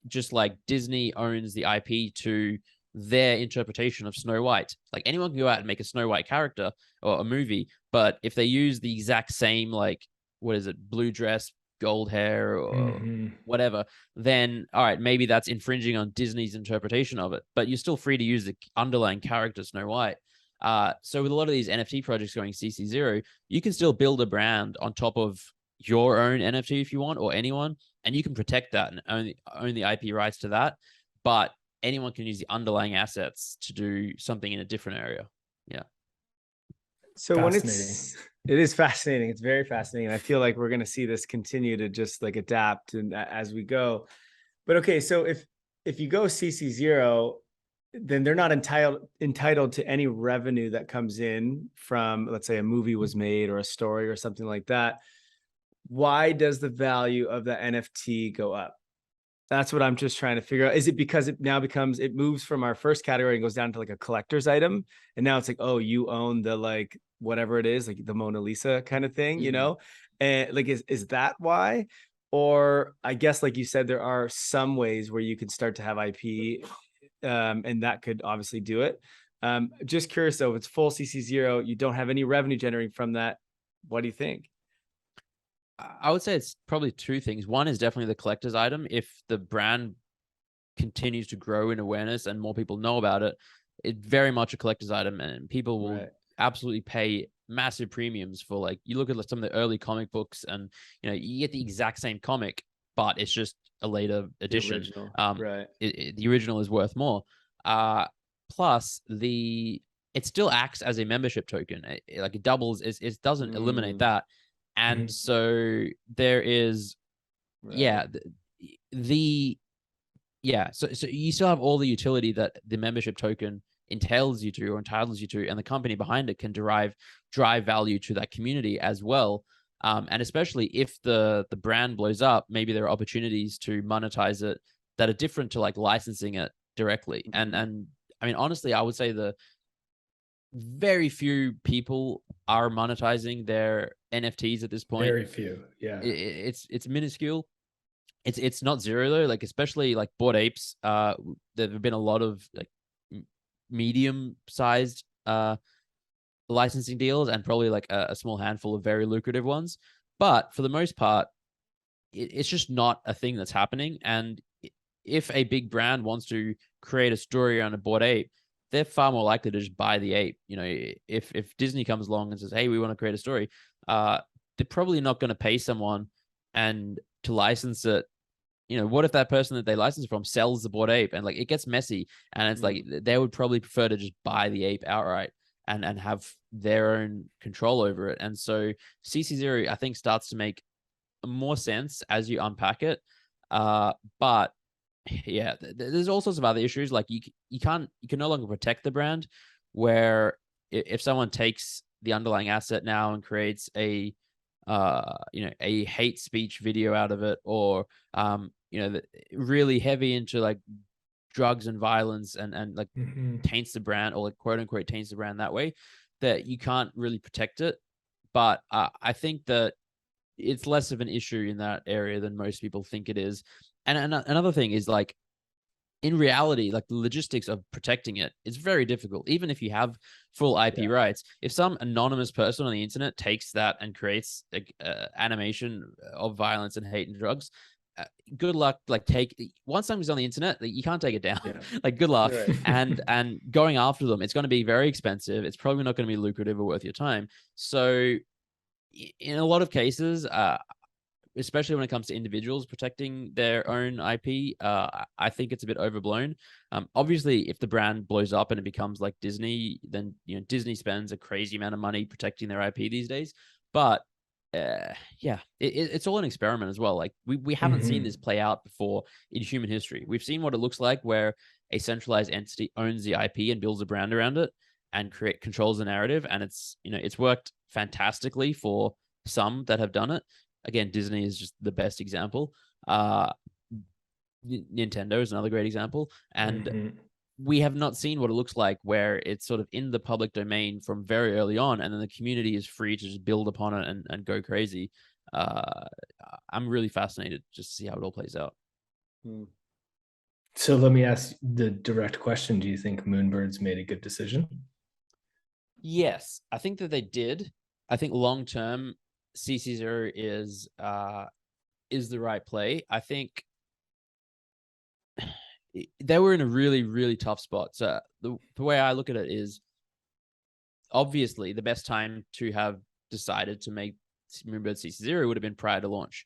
Just like Disney owns the IP to their interpretation of Snow White. Like anyone can go out and make a Snow White character or a movie, but if they use the exact same, like, what is it, blue dress, gold hair, or whatever, then all right, maybe that's infringing on Disney's interpretation of it, but you're still free to use the underlying character Snow White. So with a lot of these NFT projects going CC0, you can still build a brand on top of your own NFT if you want, or anyone, and you can protect that and own the IP rights to that. But anyone can use the underlying assets to do something in a different area. Yeah. So when it is fascinating. It's very fascinating. I feel like we're going to see this continue to just like adapt and as we go. But okay, so if you go CC0, then they're not entitled to any revenue that comes in from, let's say, a movie was made or a story or something like that. Why does the value of the NFT go up? That's what I'm just trying to figure out. Is it because it now it moves from our first category and goes down to like a collector's item? And now it's like, oh, you own the, like, whatever it is, like the Mona Lisa kind of thing, you know? And like, is that why? Or I guess, like you said, there are some ways where you can start to have IP, and that could obviously do it. Just curious though, if it's full CC0, you don't have any revenue generating from that. What do you think? I would say it's probably two things. One is definitely the collector's item. If the brand continues to grow in awareness and more people know about it, it's very much a collector's item, and people will absolutely pay massive premiums for, like, you look at some of the early comic books and, you know, you get the exact same comic, but it's just a later edition. The original is worth more. Plus it still acts as a membership token. Like it doubles, it doesn't eliminate that. And so there is, so you still have all the utility that the membership token entails you to or entitles you to, and the company behind it can drive value to that community as well. And especially if the brand blows up, maybe there are opportunities to monetize it that are different to like licensing it directly. And I mean, honestly, I would say the very few people are monetizing their NFTs at this point. Very few. Yeah. It's minuscule. It's not zero though. Like, especially like Bored Apes, there have been a lot of like medium sized licensing deals, and probably like a small handful of very lucrative ones. But for the most part, it's just not a thing that's happening. And if a big brand wants to create a story around a Bored Ape, they're far more likely to just buy the ape. You know, if Disney comes along and says, "Hey, we want to create a story," they're probably not going to pay someone and to license it. You know, what if that person that they license from sells the Bored Ape, and like it gets messy, and it's like they would probably prefer to just buy the ape outright and have their own control over it. And so CC0, I think, starts to make more sense as you unpack it. But yeah, there's all sorts of other issues. Like you can no longer protect the brand, where if someone takes the underlying asset now and creates a a hate speech video out of it, or really heavy into like drugs and violence, and like taints the brand, or like quote unquote taints the brand that way, that you can't really protect it. But I think that it's less of an issue in that area than most people think it is. And another thing is, like, in reality, like the logistics of protecting it is very difficult. Even if you have full IP rights, if some anonymous person on the internet takes that and creates like animation of violence and hate and drugs, good luck. Like, once something's on the internet, like, you can't take it down. Like, good luck. And going after them, it's going to be very expensive. It's probably not going to be lucrative or worth your time. So in a lot of cases, especially when it comes to individuals protecting their own IP, I think it's a bit overblown. Obviously, if the brand blows up and it becomes like Disney, then Disney spends a crazy amount of money protecting their IP these days. But it's all an experiment as well. Like we haven't seen this play out before in human history. We've seen what it looks like where a centralized entity owns the IP and builds a brand around it and controls the narrative, and it's worked fantastically for some that have done it. Again, Disney is just the best example. Nintendo is another great example. And we have not seen what it looks like where it's sort of in the public domain from very early on, and then the community is free to just build upon it and go crazy. I'm really fascinated just to see how it all plays out. So let me ask the direct question. Do you think Moonbirds made a good decision? Yes, I think that they did. I think long-term, CC0 is the right play. I think they were in a really, really tough spot. So the way I look at it is, obviously the best time to have decided to make Moonbird CC0 would have been prior to launch.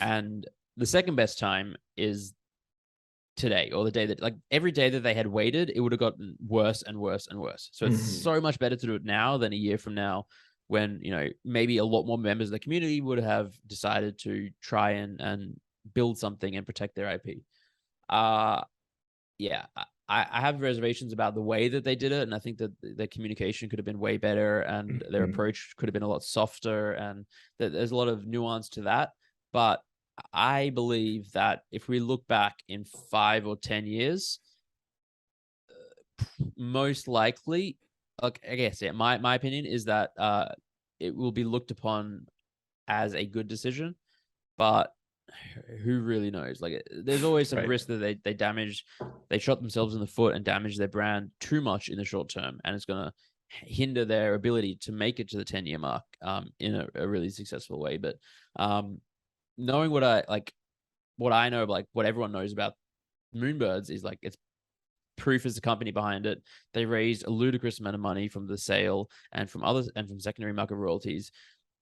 And the second best time is today, or the day that, like, every day that they had waited, it would have gotten worse and worse and worse. So it's so much better to do it now than a year from now, when maybe a lot more members of the community would have decided to try and build something and protect their IP. I have reservations about the way that they did it, and I think that their communication could have been way better, and their approach could have been a lot softer, and there's a lot of nuance to that. But I believe that if we look back in 5 or 10 years, most likely, like, I guess, my opinion is that it will be looked upon as a good decision, but who really knows? Like, there's always some risk that they shot themselves in the foot and damage their brand too much in the short term, and it's going to hinder their ability to make it to the 10-year mark in a really successful way. But knowing what I know, like what everyone knows about Moonbirds, is like it's proof is the company behind it. They raised a ludicrous amount of money from the sale and from secondary market royalties.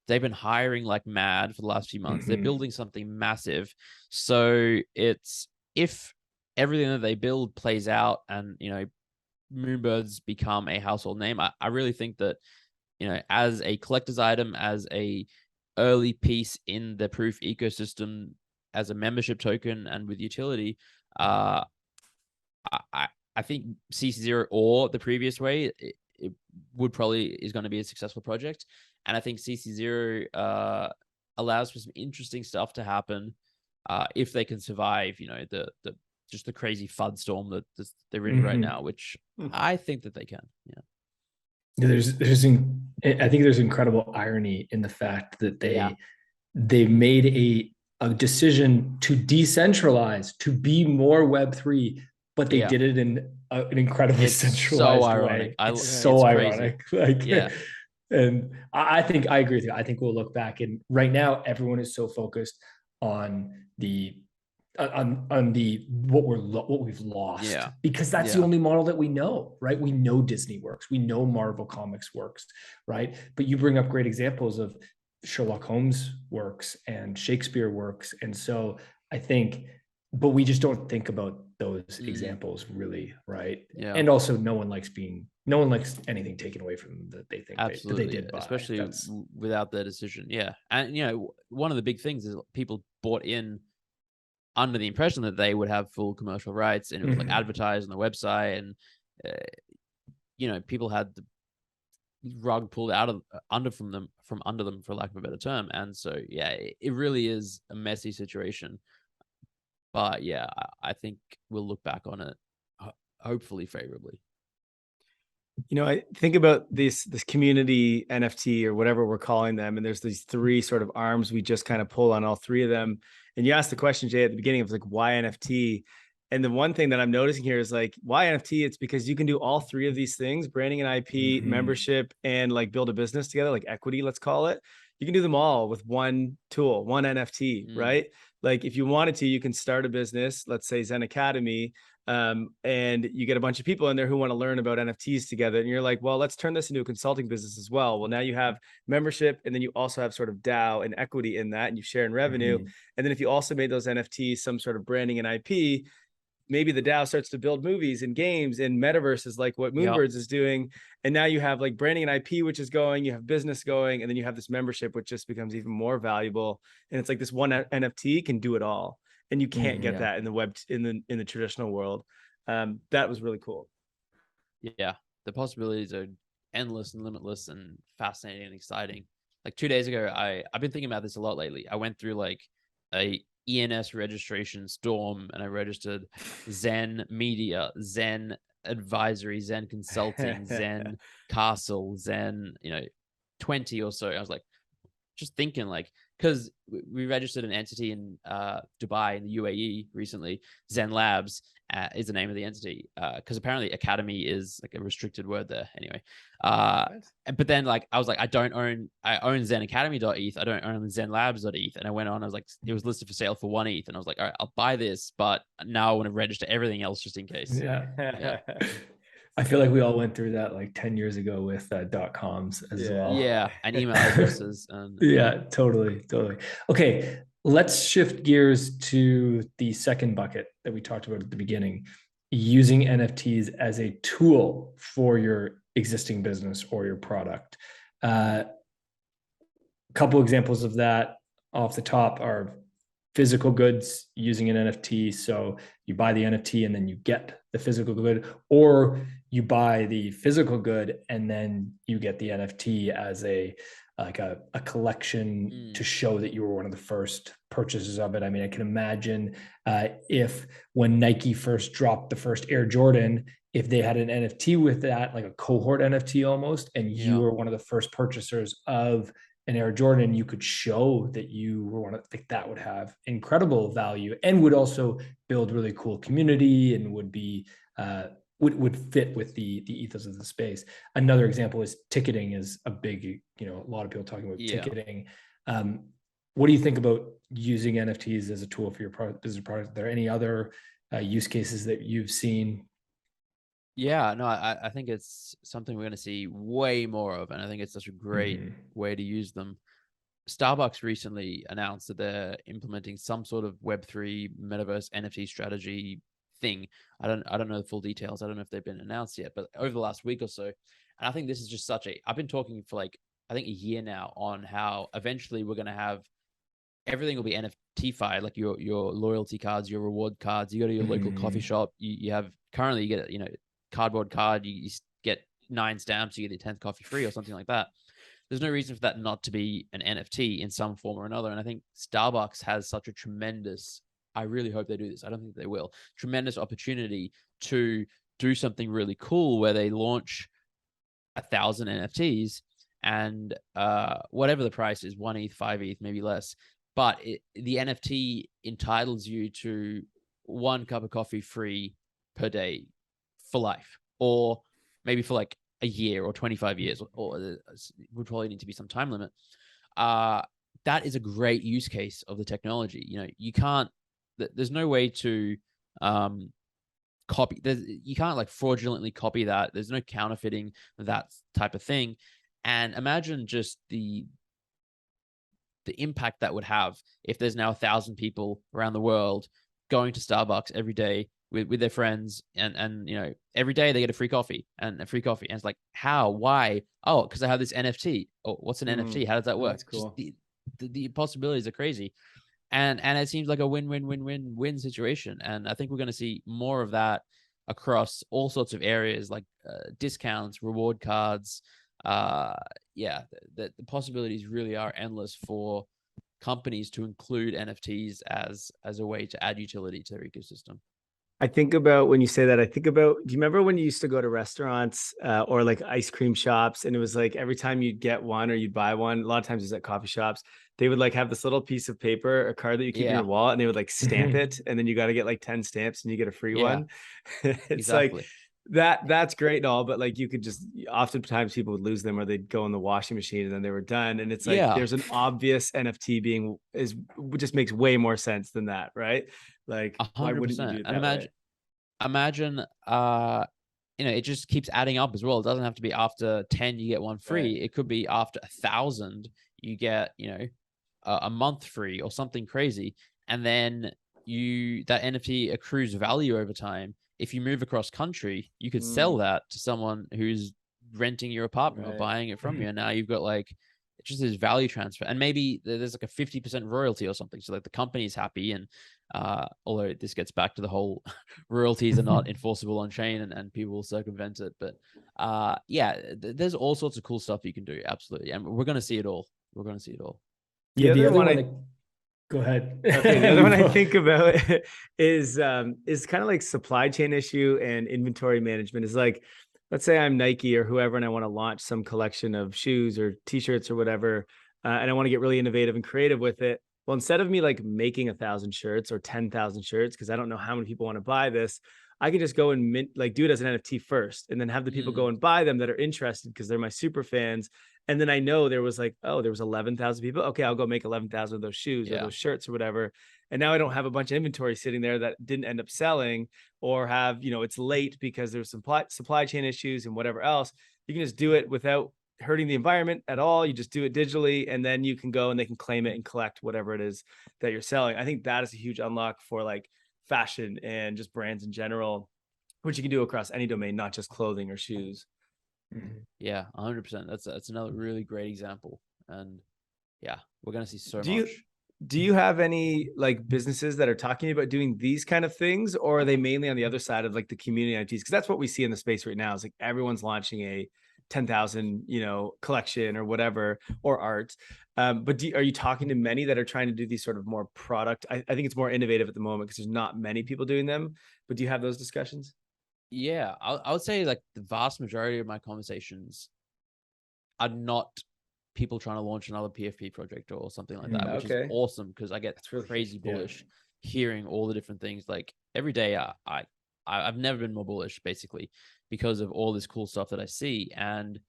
They've been hiring like mad for the last few months. They're building something massive. So it's, if everything that they build plays out and, you know, Moonbirds become a household name, I really think that, you know, as a collector's item, as a early piece in the proof ecosystem, as a membership token and with utility, I think CC0 or the previous way, it would probably is going to be a successful project. And I think CC0 allows for some interesting stuff to happen if they can survive, you know, the just the crazy FUD storm that they're in right now, which I think that they can. Yeah. I think there's incredible irony in the fact that they made a decision to decentralize, to be more Web3, but they did it in an incredibly centralized way. It's so ironic. Like, and I think I agree with you. I think we'll look back, and right now everyone is so focused on what we've lost, because that's the only model that we know, right? We know Disney works, we know Marvel Comics works, right? But you bring up great examples of Sherlock Holmes works and Shakespeare works, and so I think, but we just don't think about those examples really, right? And also no one likes anything taken away from them that they think that they did buy, especially without their decision. And you know, one of the big things is people bought in under the impression that they would have full commercial rights, and it was like advertised on the website, and you know, people had the rug pulled out of under them, for lack of a better term. And so it really is a messy situation. But I think we'll look back on it hopefully favorably. You know, I think about this community NFT or whatever we're calling them, and there's these three sort of arms we just kind of pull on all three of them. And you asked the question, Jay, at the beginning of like, why NFT? And the one thing that I'm noticing here is like, why NFT? It's because you can do all three of these things: branding and IP, membership, and like build a business together, like equity, let's call it. You can do them all with one tool, one NFT, right? Like if you wanted to, you can start a business, let's say Zen Academy, and you get a bunch of people in there who want to learn about NFTs together. And you're like, well, let's turn this into a consulting business as well. Well, now you have membership, and then you also have sort of DAO and equity in that, and you share in revenue. And then if you also made those NFTs some sort of branding and IP, maybe the DAO starts to build movies and games and metaverses like what Moonbirds is doing. And now you have like branding and IP, which is going, you have business going, and then you have this membership, which just becomes even more valuable. And it's like this one NFT can do it all. And you can't get that in the web, in the traditional world. That was really cool. Yeah. The possibilities are endless and limitless and fascinating and exciting. Like 2 days ago, I've been thinking about this a lot lately. I went through like a ENS registration storm, and I registered Zen Media, Zen Advisory, Zen Consulting, Zen Castle, Zen, 20 or so. I was like, just thinking like, because we registered an entity in Dubai in the UAE recently. Zen Labs is the name of the entity, because apparently academy is like a restricted word there anyway. But then like I was like, I own ZenAcademy.eth, I don't own ZenLabs.eth. And I went on, I was like, it was listed for sale for 1 ETH, and I was like, all right, I'll buy this, but now I want to register everything else just in case. I feel like we all went through that like 10 years ago with .coms as well. Yeah, and email addresses. And totally. Okay, let's shift gears to the second bucket that we talked about at the beginning, using NFTs as a tool for your existing business or your product. A couple examples of that off the top are physical goods using an NFT. So you buy the NFT and then you get the physical good, or you buy the physical good and then you get the NFT as a collection to show that you were one of the first purchasers of it. I mean, I can imagine if when Nike first dropped the first Air Jordan, if they had an NFT with that, like a cohort NFT almost, and you were one of the first purchasers of an Air Jordan, you could show that you were one of, like, that would have incredible value and would also build really cool community and would be would fit with the ethos of the space. Another example is ticketing is a big, a lot of people talking about ticketing. What do you think about using NFTs as a tool for your business product? Are there any other use cases that you've seen? Yeah, no, I think it's something we're going to see way more of, and I think it's such a great way to use them. Starbucks recently announced that they're implementing some sort of Web3 metaverse NFT strategy thing. I don't know the full details. I don't know if they've been announced yet, but over the last week or so, and I think this is just I've been talking for like, I think a year now on how eventually we're going to have everything will be NFTified, like your loyalty cards, your reward cards. You go to your local coffee shop, you have currently you get cardboard card, you get 9 stamps, you get your 10th coffee free or something like that. There's no reason for that not to be an NFT in some form or another. And I think Starbucks has such a tremendous, I really hope they do this, I don't think they will, tremendous opportunity to do something really cool where they launch 1,000 NFTs and whatever the price is, 1 ETH, 5 ETH, maybe less. But the NFT entitles you to 1 cup of coffee free per day for life, or maybe for like a year or 25 years, or would probably need to be some time limit. That is a great use case of the technology. You can't, there's no way to copy, you can't like fraudulently copy that. There's no counterfeiting that type of thing. And imagine just the impact that would have if there's now 1,000 people around the world going to Starbucks every day with their friends, and every day they get a free coffee and a free coffee, and it's like, how, why? Oh, because I have this NFT. Oh, what's an NFT? How does that work? That's cool. Just the possibilities are crazy, and it seems like a win-win-win-win-win situation. And I think we're going to see more of that across all sorts of areas, like discounts, reward cards. The possibilities really are endless for companies to include NFTs as a way to add utility to their ecosystem. I think about, when you say that, do you remember when you used to go to restaurants or like ice cream shops, and it was like every time you'd get one or you'd buy one, a lot of times it was at coffee shops, they would like have this little piece of paper, a card that you keep in your wallet, and they would like stamp it, and then you got to get like 10 stamps and you get a free one. It's exactly. like that's great and all, but like you could just, oftentimes people would lose them, or they'd go in the washing machine and then they were done. And it's like, there's an obvious NFT just makes way more sense than that, right? Like 100%. why wouldn't you do it that way? Imagine it just keeps adding up as well. It doesn't have to be after 10 you get one free. It could be after 1,000 you get a month free or something crazy, and then that NFT accrues value over time. If you move across country, you could sell that to someone who's renting your apartment or buying it from you, and now you've got like just this value transfer, and maybe there's like a 50% royalty or something, so like the company's happy. And although this gets back to the whole royalties are not enforceable on chain, and people will circumvent it, but there's all sorts of cool stuff you can do, absolutely, and we're going to see it all. The other one go ahead. Okay, the other one I think about is kind of like supply chain issue and inventory management. Is like, let's say I'm Nike or whoever, and I want to launch some collection of shoes or t-shirts or whatever, and I want to get really innovative and creative with it. Well, instead of me like making 1,000 shirts or 10,000 shirts, because I don't know how many people want to buy this, I can just go and do it as an NFT first, and then have the people go and buy them that are interested because they're my super fans. And then I know there was 11,000 people. Okay, I'll go make 11,000 of those shoes or those shirts or whatever. And now I don't have a bunch of inventory sitting there that didn't end up selling, or have, it's late because there's some supply chain issues and whatever else. You can just do it without hurting the environment at all. You just do it digitally, and then you can go and they can claim it and collect whatever it is that you're selling. I think that is a huge unlock for like fashion and just brands in general, which you can do across any domain, not just clothing or shoes. Yeah, 100%. That's another really great example. And we're going to see so much. Do you have any like businesses that are talking about doing these kind of things, or are they mainly on the other side of like the community NFTs? Because that's what we see in the space right now. Is like everyone's launching a 10,000, collection or whatever, or art. But are you talking to many that are trying to do these sort of more product? I think it's more innovative at the moment because there's not many people doing them. But do you have those discussions? Yeah, I would say like the vast majority of my conversations are not people trying to launch another PFP project or something like that, which is Okay. awesome because I get really crazy yeah. bullish hearing all the different things. Like every day, I've never been more bullish basically because of all this cool stuff that I see. And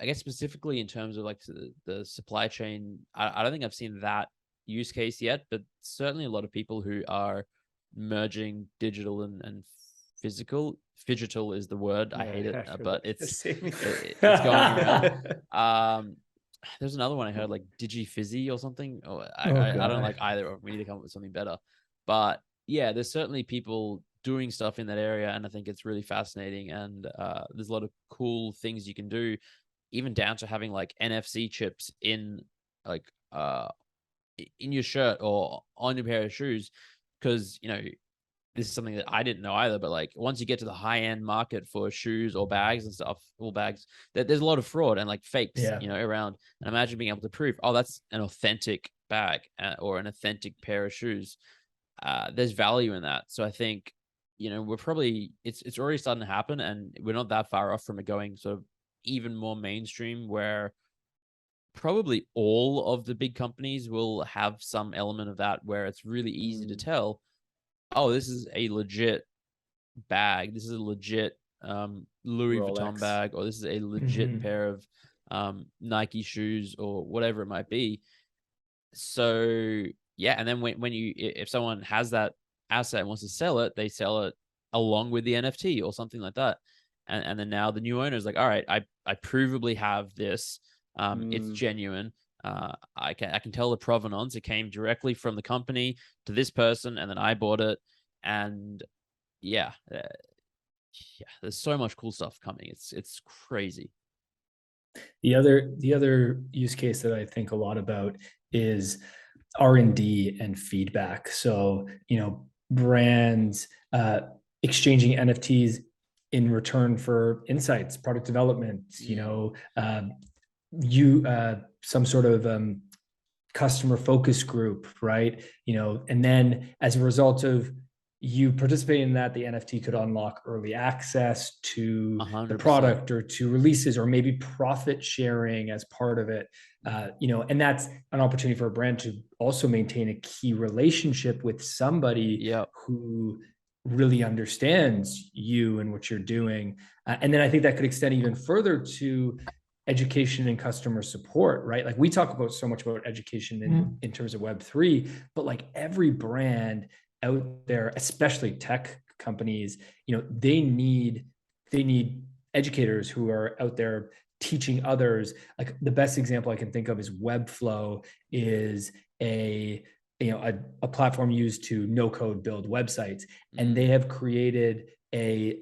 I guess specifically in terms of like the supply chain, I don't think I've seen that use case yet, but certainly a lot of people who are merging digital and physical. Phygital is the word. I hate it, but it's going around. There's another one I heard, like DigiFizzy or something. I don't like either of them. We need to come up with something better. But yeah, there's certainly people doing stuff in that area, and I think it's really fascinating. And there's a lot of cool things you can do, even down to having like NFC chips in like in your shirt or on your pair of shoes, because this is something that I didn't know either, but like once you get to the high end market for shoes or bags and stuff, all bags, there's a lot of fraud and like fakes, around. And imagine being able to prove, oh, that's an authentic bag or an authentic pair of shoes. There's value in that. So I think, we're probably, it's already starting to happen, and we're not that far off from it going sort of even more mainstream, where probably all of the big companies will have some element of that, where it's really easy to tell, oh, this is a legit bag. This is a legit Louis Vuitton bag, or this is a legit pair of Nike shoes, or whatever it might be. So yeah, and then when if someone has that asset and wants to sell it, they sell it along with the NFT or something like that. And then now the new owner is like, all right, I provably have this. It's genuine. I can tell the provenance. It came directly from the company to this person, and then I bought it. And yeah, there's so much cool stuff coming. It's crazy. The other use case that I think a lot about is R&D and feedback. So, brands exchanging NFTs in return for insights, product development, some sort of customer focus group, right? And then as a result of you participating in that, the NFT could unlock early access to 100%. the product or to releases, or maybe profit sharing as part of it. And that's an opportunity for a brand to also maintain a key relationship with somebody who really understands you and what you're doing. And then I think that could extend even further to education and customer support, right? Like we talk about so much about education in terms of Web3, but like every brand out there, especially tech companies, they need educators who are out there teaching others. Like the best example I can think of is Webflow is a platform used to no code build websites. And they have created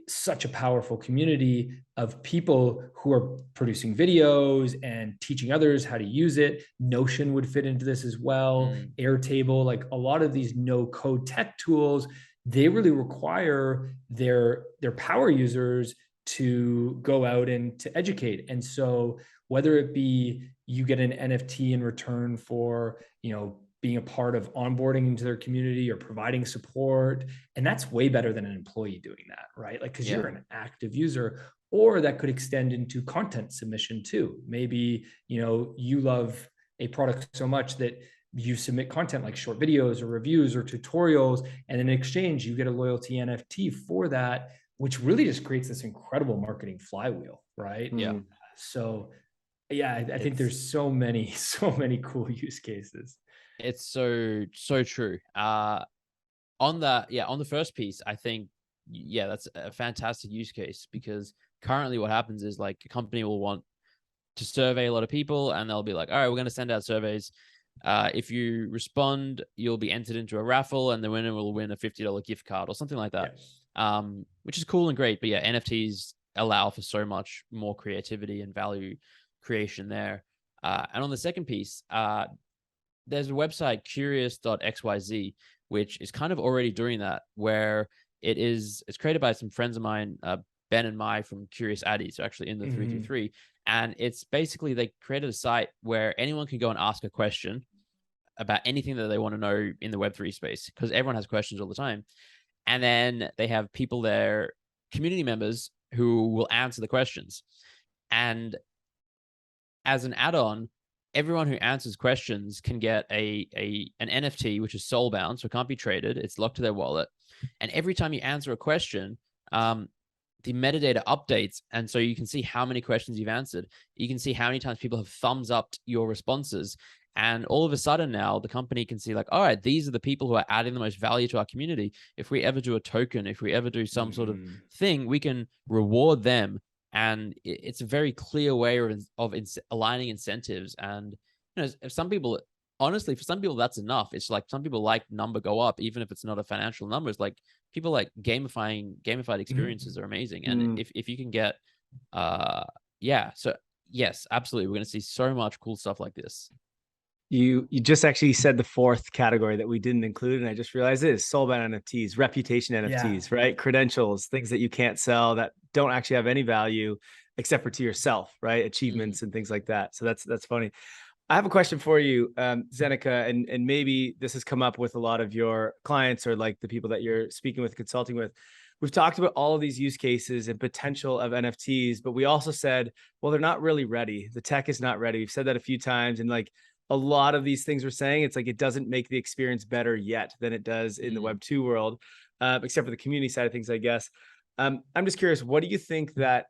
such a powerful community of people who are producing videos and teaching others how to use it. Notion would fit into this as well. Airtable, like a lot of these no code tech tools, they really require their power users to go out and to educate. And so whether it be you get an NFT in return for, being a part of onboarding into their community or providing support, and that's way better than an employee doing that, right? Like, because you're an active user. Or that could extend into content submission too. Maybe, you love a product so much that you submit content like short videos or reviews or tutorials, and in exchange, you get a loyalty NFT for that, which really just creates this incredible marketing flywheel, right? Yeah. So yeah, I think there's so many cool use cases. It's so true. On the first piece, I think, that's a fantastic use case, because currently what happens is like a company will want to survey a lot of people, and they'll be like, all right, we're going to send out surveys. If you respond, you'll be entered into a raffle, and the winner will win a $50 gift card or something like that. Which is cool and great. But yeah, NFTs allow for so much more creativity and value creation there. And on the second piece, there's a website, curious.xyz, which is kind of already doing that, where it's created by some friends of mine, Ben and Mai from Curious Addies, are actually in the 323. And it's basically, they created a site where anyone can go and ask a question about anything that they want to know in the Web3 space, because everyone has questions all the time. And then they have people there, community members, who will answer the questions. And as an add-on, everyone who answers questions can get an NFT, which is soulbound, so it can't be traded. It's locked to their wallet. And every time you answer a question, the metadata updates. And so you can see how many questions you've answered. You can see how many times people have thumbs upped your responses. And all of a sudden now the company can see like, all right, these are the people who are adding the most value to our community. If we ever do a token, if we ever do some sort of thing, we can reward them. And it's a very clear way of aligning incentives. And if some people, honestly, for some people, that's enough. It's like some people like number go up, even if it's not a financial number. It's like people like gamified experiences are amazing. And if you can get, so yes, absolutely. We're going to see so much cool stuff like this. You just actually said the fourth category that we didn't include, and I just realized it is soulbound NFTs, reputation NFTs, right? Credentials, things that you can't sell that don't actually have any value except for to yourself, right? Achievements and things like that. So that's funny. I have a question for you, Zeneca, and maybe this has come up with a lot of your clients or like the people that you're speaking with, consulting with. We've talked about all of these use cases and potential of NFTs, but we also said, well, they're not really ready. The tech is not ready. We've said that a few times, and like a lot of these things we're saying, it's like it doesn't make the experience better yet than it does in the Web2 world, except for the community side of things, I guess. I'm just curious, what do you think that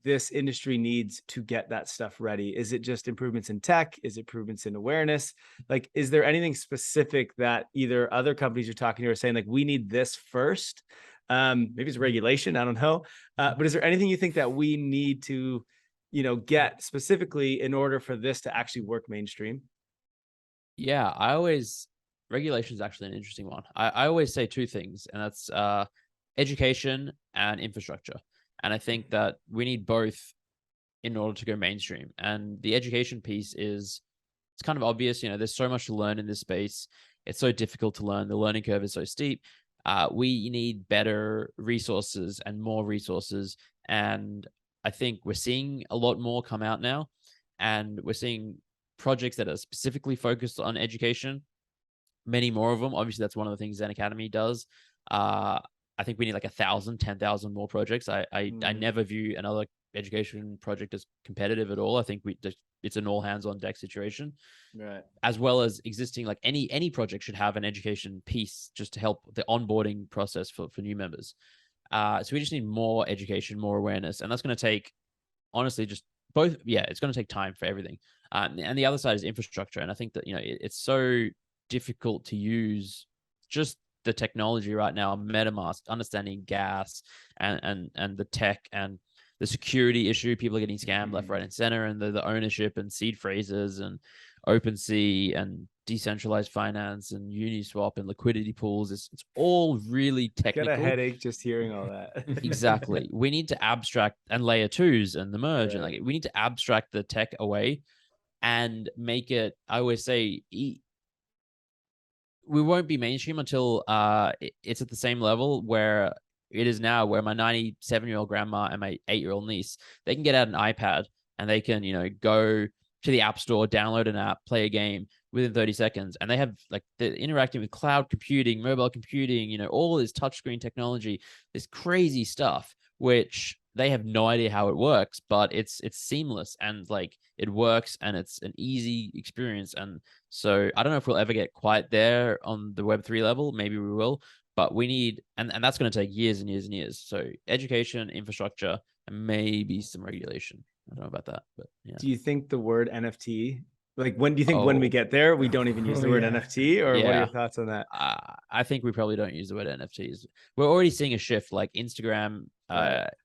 this industry needs to get that stuff ready? Is it just improvements in tech? Is it improvements in awareness? Like, is there anything specific that either other companies you're talking to are saying, like, we need this first? Maybe it's regulation, I don't know. But is there anything you think that we need to, get specifically in order for this to actually work mainstream? Yeah, regulation is actually an interesting one. I always say two things, and that's education and infrastructure. And I think that we need both in order to go mainstream. And the education piece it's kind of obvious, there's so much to learn in this space. It's so difficult to learn. The learning curve is so steep. We need better resources and more resources. And I think we're seeing a lot more come out now. And we're seeing projects that are specifically focused on education, many more of them. Obviously, that's one of the things ZenAcademy does. I think we need like 1,000, 10,000 more projects. I never view another education project as competitive at all. I think it's an all hands on deck situation, right? As well as existing, like any project should have an education piece just to help the onboarding process for new members. So we just need more education, more awareness, and that's going to take, honestly, just both. Yeah, it's going to take time for everything. And the other side is infrastructure. And I think that, it's so difficult to use just the technology right now, MetaMask, understanding gas and the tech and the security issue. People are getting scammed left, right, and center, and the ownership and seed phrases and OpenSea and decentralized finance and Uniswap and liquidity pools. It's all really technical. Get a headache just hearing all that. Exactly. We need to abstract, and layer twos and the merge, and we need to abstract the tech away and make it, I always say, we won't be mainstream until it's at the same level where it is now, where my 97-year-old grandma and my 8-year-old niece, they can get out an iPad and they can, go to the App Store, download an app, play a game within 30 seconds. And they have, like, they're interacting with cloud computing, mobile computing, all this touchscreen technology, this crazy stuff, which they have no idea how it works, but it's seamless and like it works and it's an easy experience. And so I don't know if we'll ever get quite there on the Web3 level. Maybe we will, but we need, and that's going to take years and years and years. So education, infrastructure, and maybe some regulation. I don't know about that, but yeah. Do you think the word NFT, like, when do you think when we get there, we don't even use the word NFT, or what are your thoughts on that? I think we probably don't use the word NFTs. We're already seeing a shift, like Instagram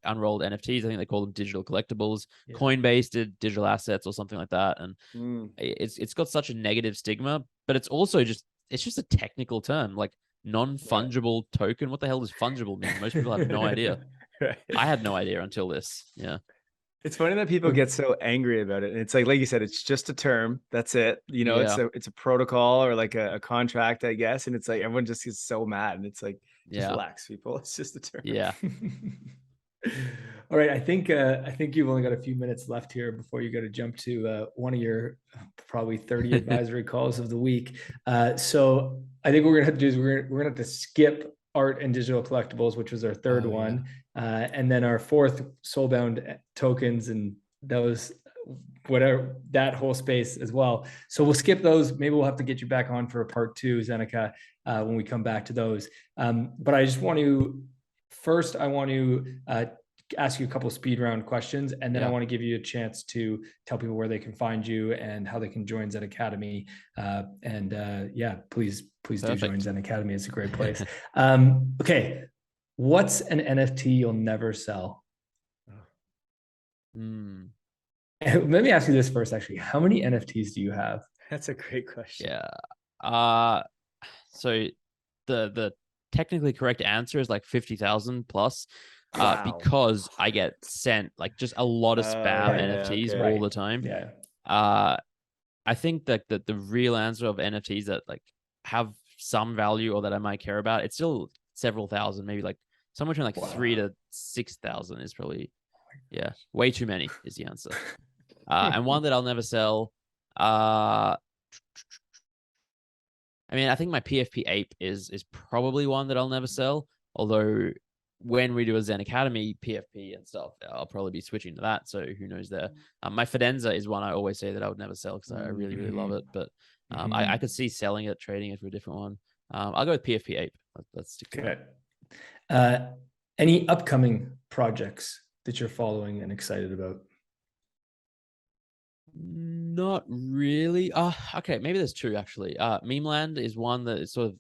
unrolled NFTs. I think they call them digital collectibles. Coinbase did digital assets or something like that. And it's got such a negative stigma, but it's also just a technical term, like non-fungible token. What the hell does fungible mean? Most people have no idea. I had no idea until this. Yeah. It's funny that people get so angry about it. And it's like you said, it's just a term. That's it. It's a protocol or like a contract, I guess. And it's like, everyone just gets so mad. And it's like, just relax, people. It's just a term. Yeah. All right. I think you've only got a few minutes left here before you got to jump to one of your probably 30 advisory calls of the week. So I think what we're going to have to do is we're going to have to skip art and digital collectibles, which was our third one. And then our fourth, soulbound tokens, and those whatever, that whole space as well. So we'll skip those. Maybe we'll have to get you back on for a part 2, Zeneca, when we come back to those. But I just want to, first, I want to ask you a couple of speed round questions, and then I want to give you a chance to tell people where they can find you and how they can join Zen Academy. Please do join Zen Academy. It's a great place. Okay. What's an NFT you'll never sell? Let me ask you this first, actually. How many NFTs do you have? That's a great question. Yeah. So the technically correct answer is like 50,000 plus. Wow. Because I get sent like just a lot of spam NFTs all the time. Yeah. I think that the real answer of NFTs that like have some value or that I might care about, it's still several thousand, maybe like somewhere between like 3,000 to 6,000 is probably, way too many is the answer. And one that I'll never sell. I mean, I think my PFP ape is probably one that I'll never sell. Although when we do a Zen Academy PFP and stuff, I'll probably be switching to that. So who knows there. My Fidenza is one I always say that I would never sell because I really, really love it. But I could see selling it, trading it for a different one. I'll go with PFP ape. Let's stick to that. Any upcoming projects that you're following and excited about? Not really. Okay, maybe there's 2 actually. Memeland is one that is sort of,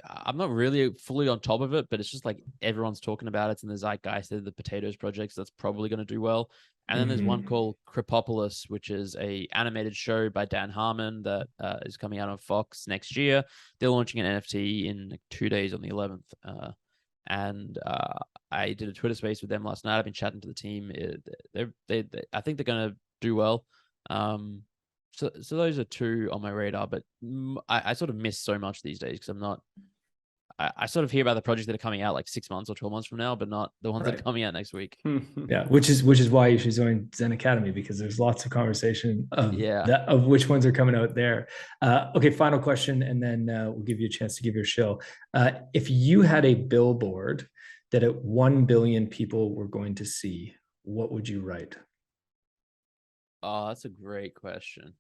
I'm not really fully on top of it, but it's just like everyone's talking about it. It's in the zeitgeist. They're the potatoes projects. That's probably going to do well. And then there's one called Cripopolis, which is a animated show by Dan Harmon that is coming out on Fox next year. They're launching an NFT in like 2 days on the 11th. I did a Twitter space with them last night. I've been chatting to the team. I think they're going to do well. So those are 2 on my radar, but I sort of miss so much these days because I'm not. I sort of hear about the projects that are coming out like 6 months or 12 months from now, but not the ones that are coming out next week. Yeah, which is why you should join Zen Academy, because there's lots of conversation of which ones are coming out there. Okay, final question, and then we'll give you a chance to give your shill. If you had a billboard that 1 billion people were going to see, what would you write? Oh, that's a great question.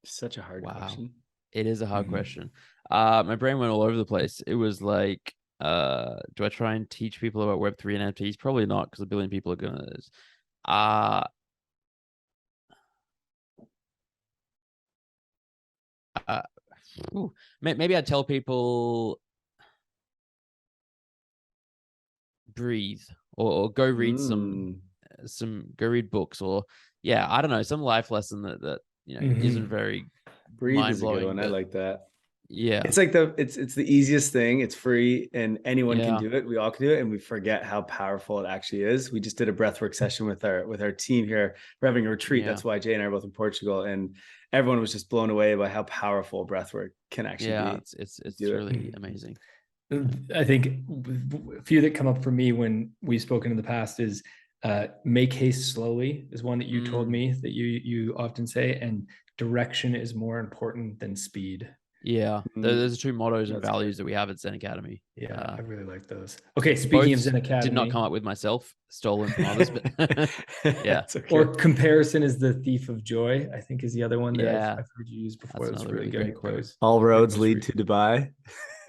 Such a hard question. It is a hard question. My brain went all over the place. It was like, do I try and teach people about Web3 and NFTs? Probably not, because 1 billion people are gonna. Maybe I'd tell people breathe, or go read some go read books, or I don't know, some life lesson that isn't very breathe is a good one. I like that. Yeah, it's like it's the easiest thing. It's free and anyone can do it. We all can do it, and we forget how powerful it actually is. We just did a breathwork session with our team here. We're having a retreat. That's why Jay and I are both in Portugal, and everyone was just blown away by how powerful breathwork can actually be. It's really amazing. I think a few that come up for me when we've spoken in the past is make haste slowly is one that you told me that you often say, and direction is more important than speed. Yeah, those are 2 mottos and values that we have at Zen Academy. Yeah, I really like those. Okay, speaking of Zen Academy, did not come up with myself, stolen from others, but okay. Or comparison is the thief of joy, I think, is the other one that I've heard you use before. That's really good quote. All roads lead to Dubai.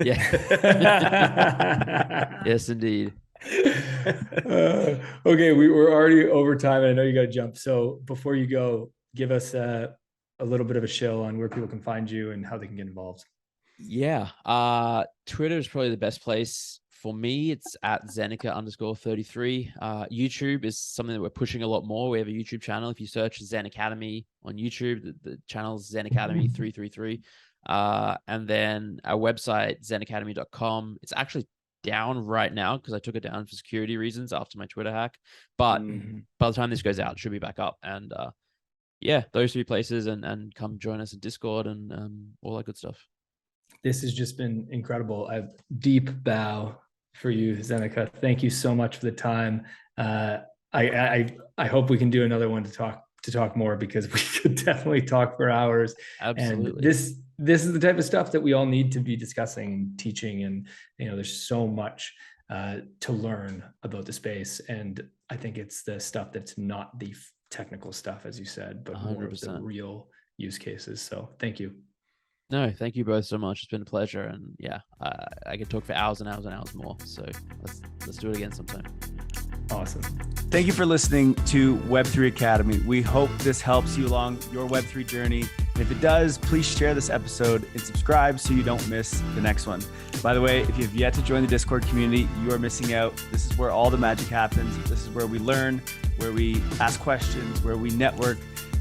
Yeah. Yes, indeed. Okay, we're already over time, and I know you got to jump. So before you go, give us a little bit of a shill on where people can find you and how they can get involved. Twitter is probably the best place for me. It's at Zeneca_33. YouTube is something that we're pushing a lot more. We have a YouTube channel. If you search Zen Academy on YouTube, the channel's Zen Academy 333. And then our website, ZenAcademy.com. It's actually down right now because I took it down for security reasons after my Twitter hack. But by the time this goes out, it should be back up. And those 3 places, and come join us in Discord and all that good stuff. This has just been incredible. A deep bow for you, Zeneca. Thank you so much for the time. I hope we can do another one to to talk more because we could definitely talk for hours. Absolutely. And this is the type of stuff that we all need to be discussing and teaching. And, there's so much to learn about the space. And I think it's the stuff that's not the technical stuff, as you said, but more of the 100%. real use cases. So thank you. No, thank you both so much. It's been a pleasure. And yeah, I could talk for hours and hours and hours more. So let's do it again sometime. Awesome. Thank you for listening to Web3 Academy. We hope this helps you along your Web3 journey. And if it does, please share this episode and subscribe so you don't miss the next one. By the way, if you have yet to join the Discord community, you are missing out. This is where all the magic happens. This is where we learn, where we ask questions, where we network.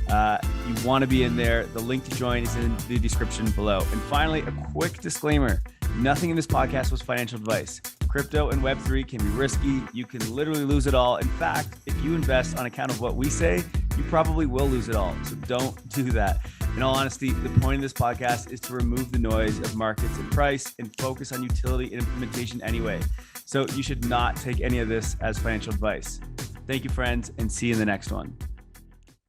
You want to be in there. The link to join is in the description below. And finally, a quick disclaimer. Nothing in this podcast was financial advice. Crypto and Web3 can be risky. You can literally lose it all. In fact, if you invest on account of what we say, you probably will lose it all. So don't do that. In all honesty, the point of this podcast is to remove the noise of markets and price and focus on utility and implementation anyway. So you should not take any of this as financial advice. Thank you, friends, and see you in the next one.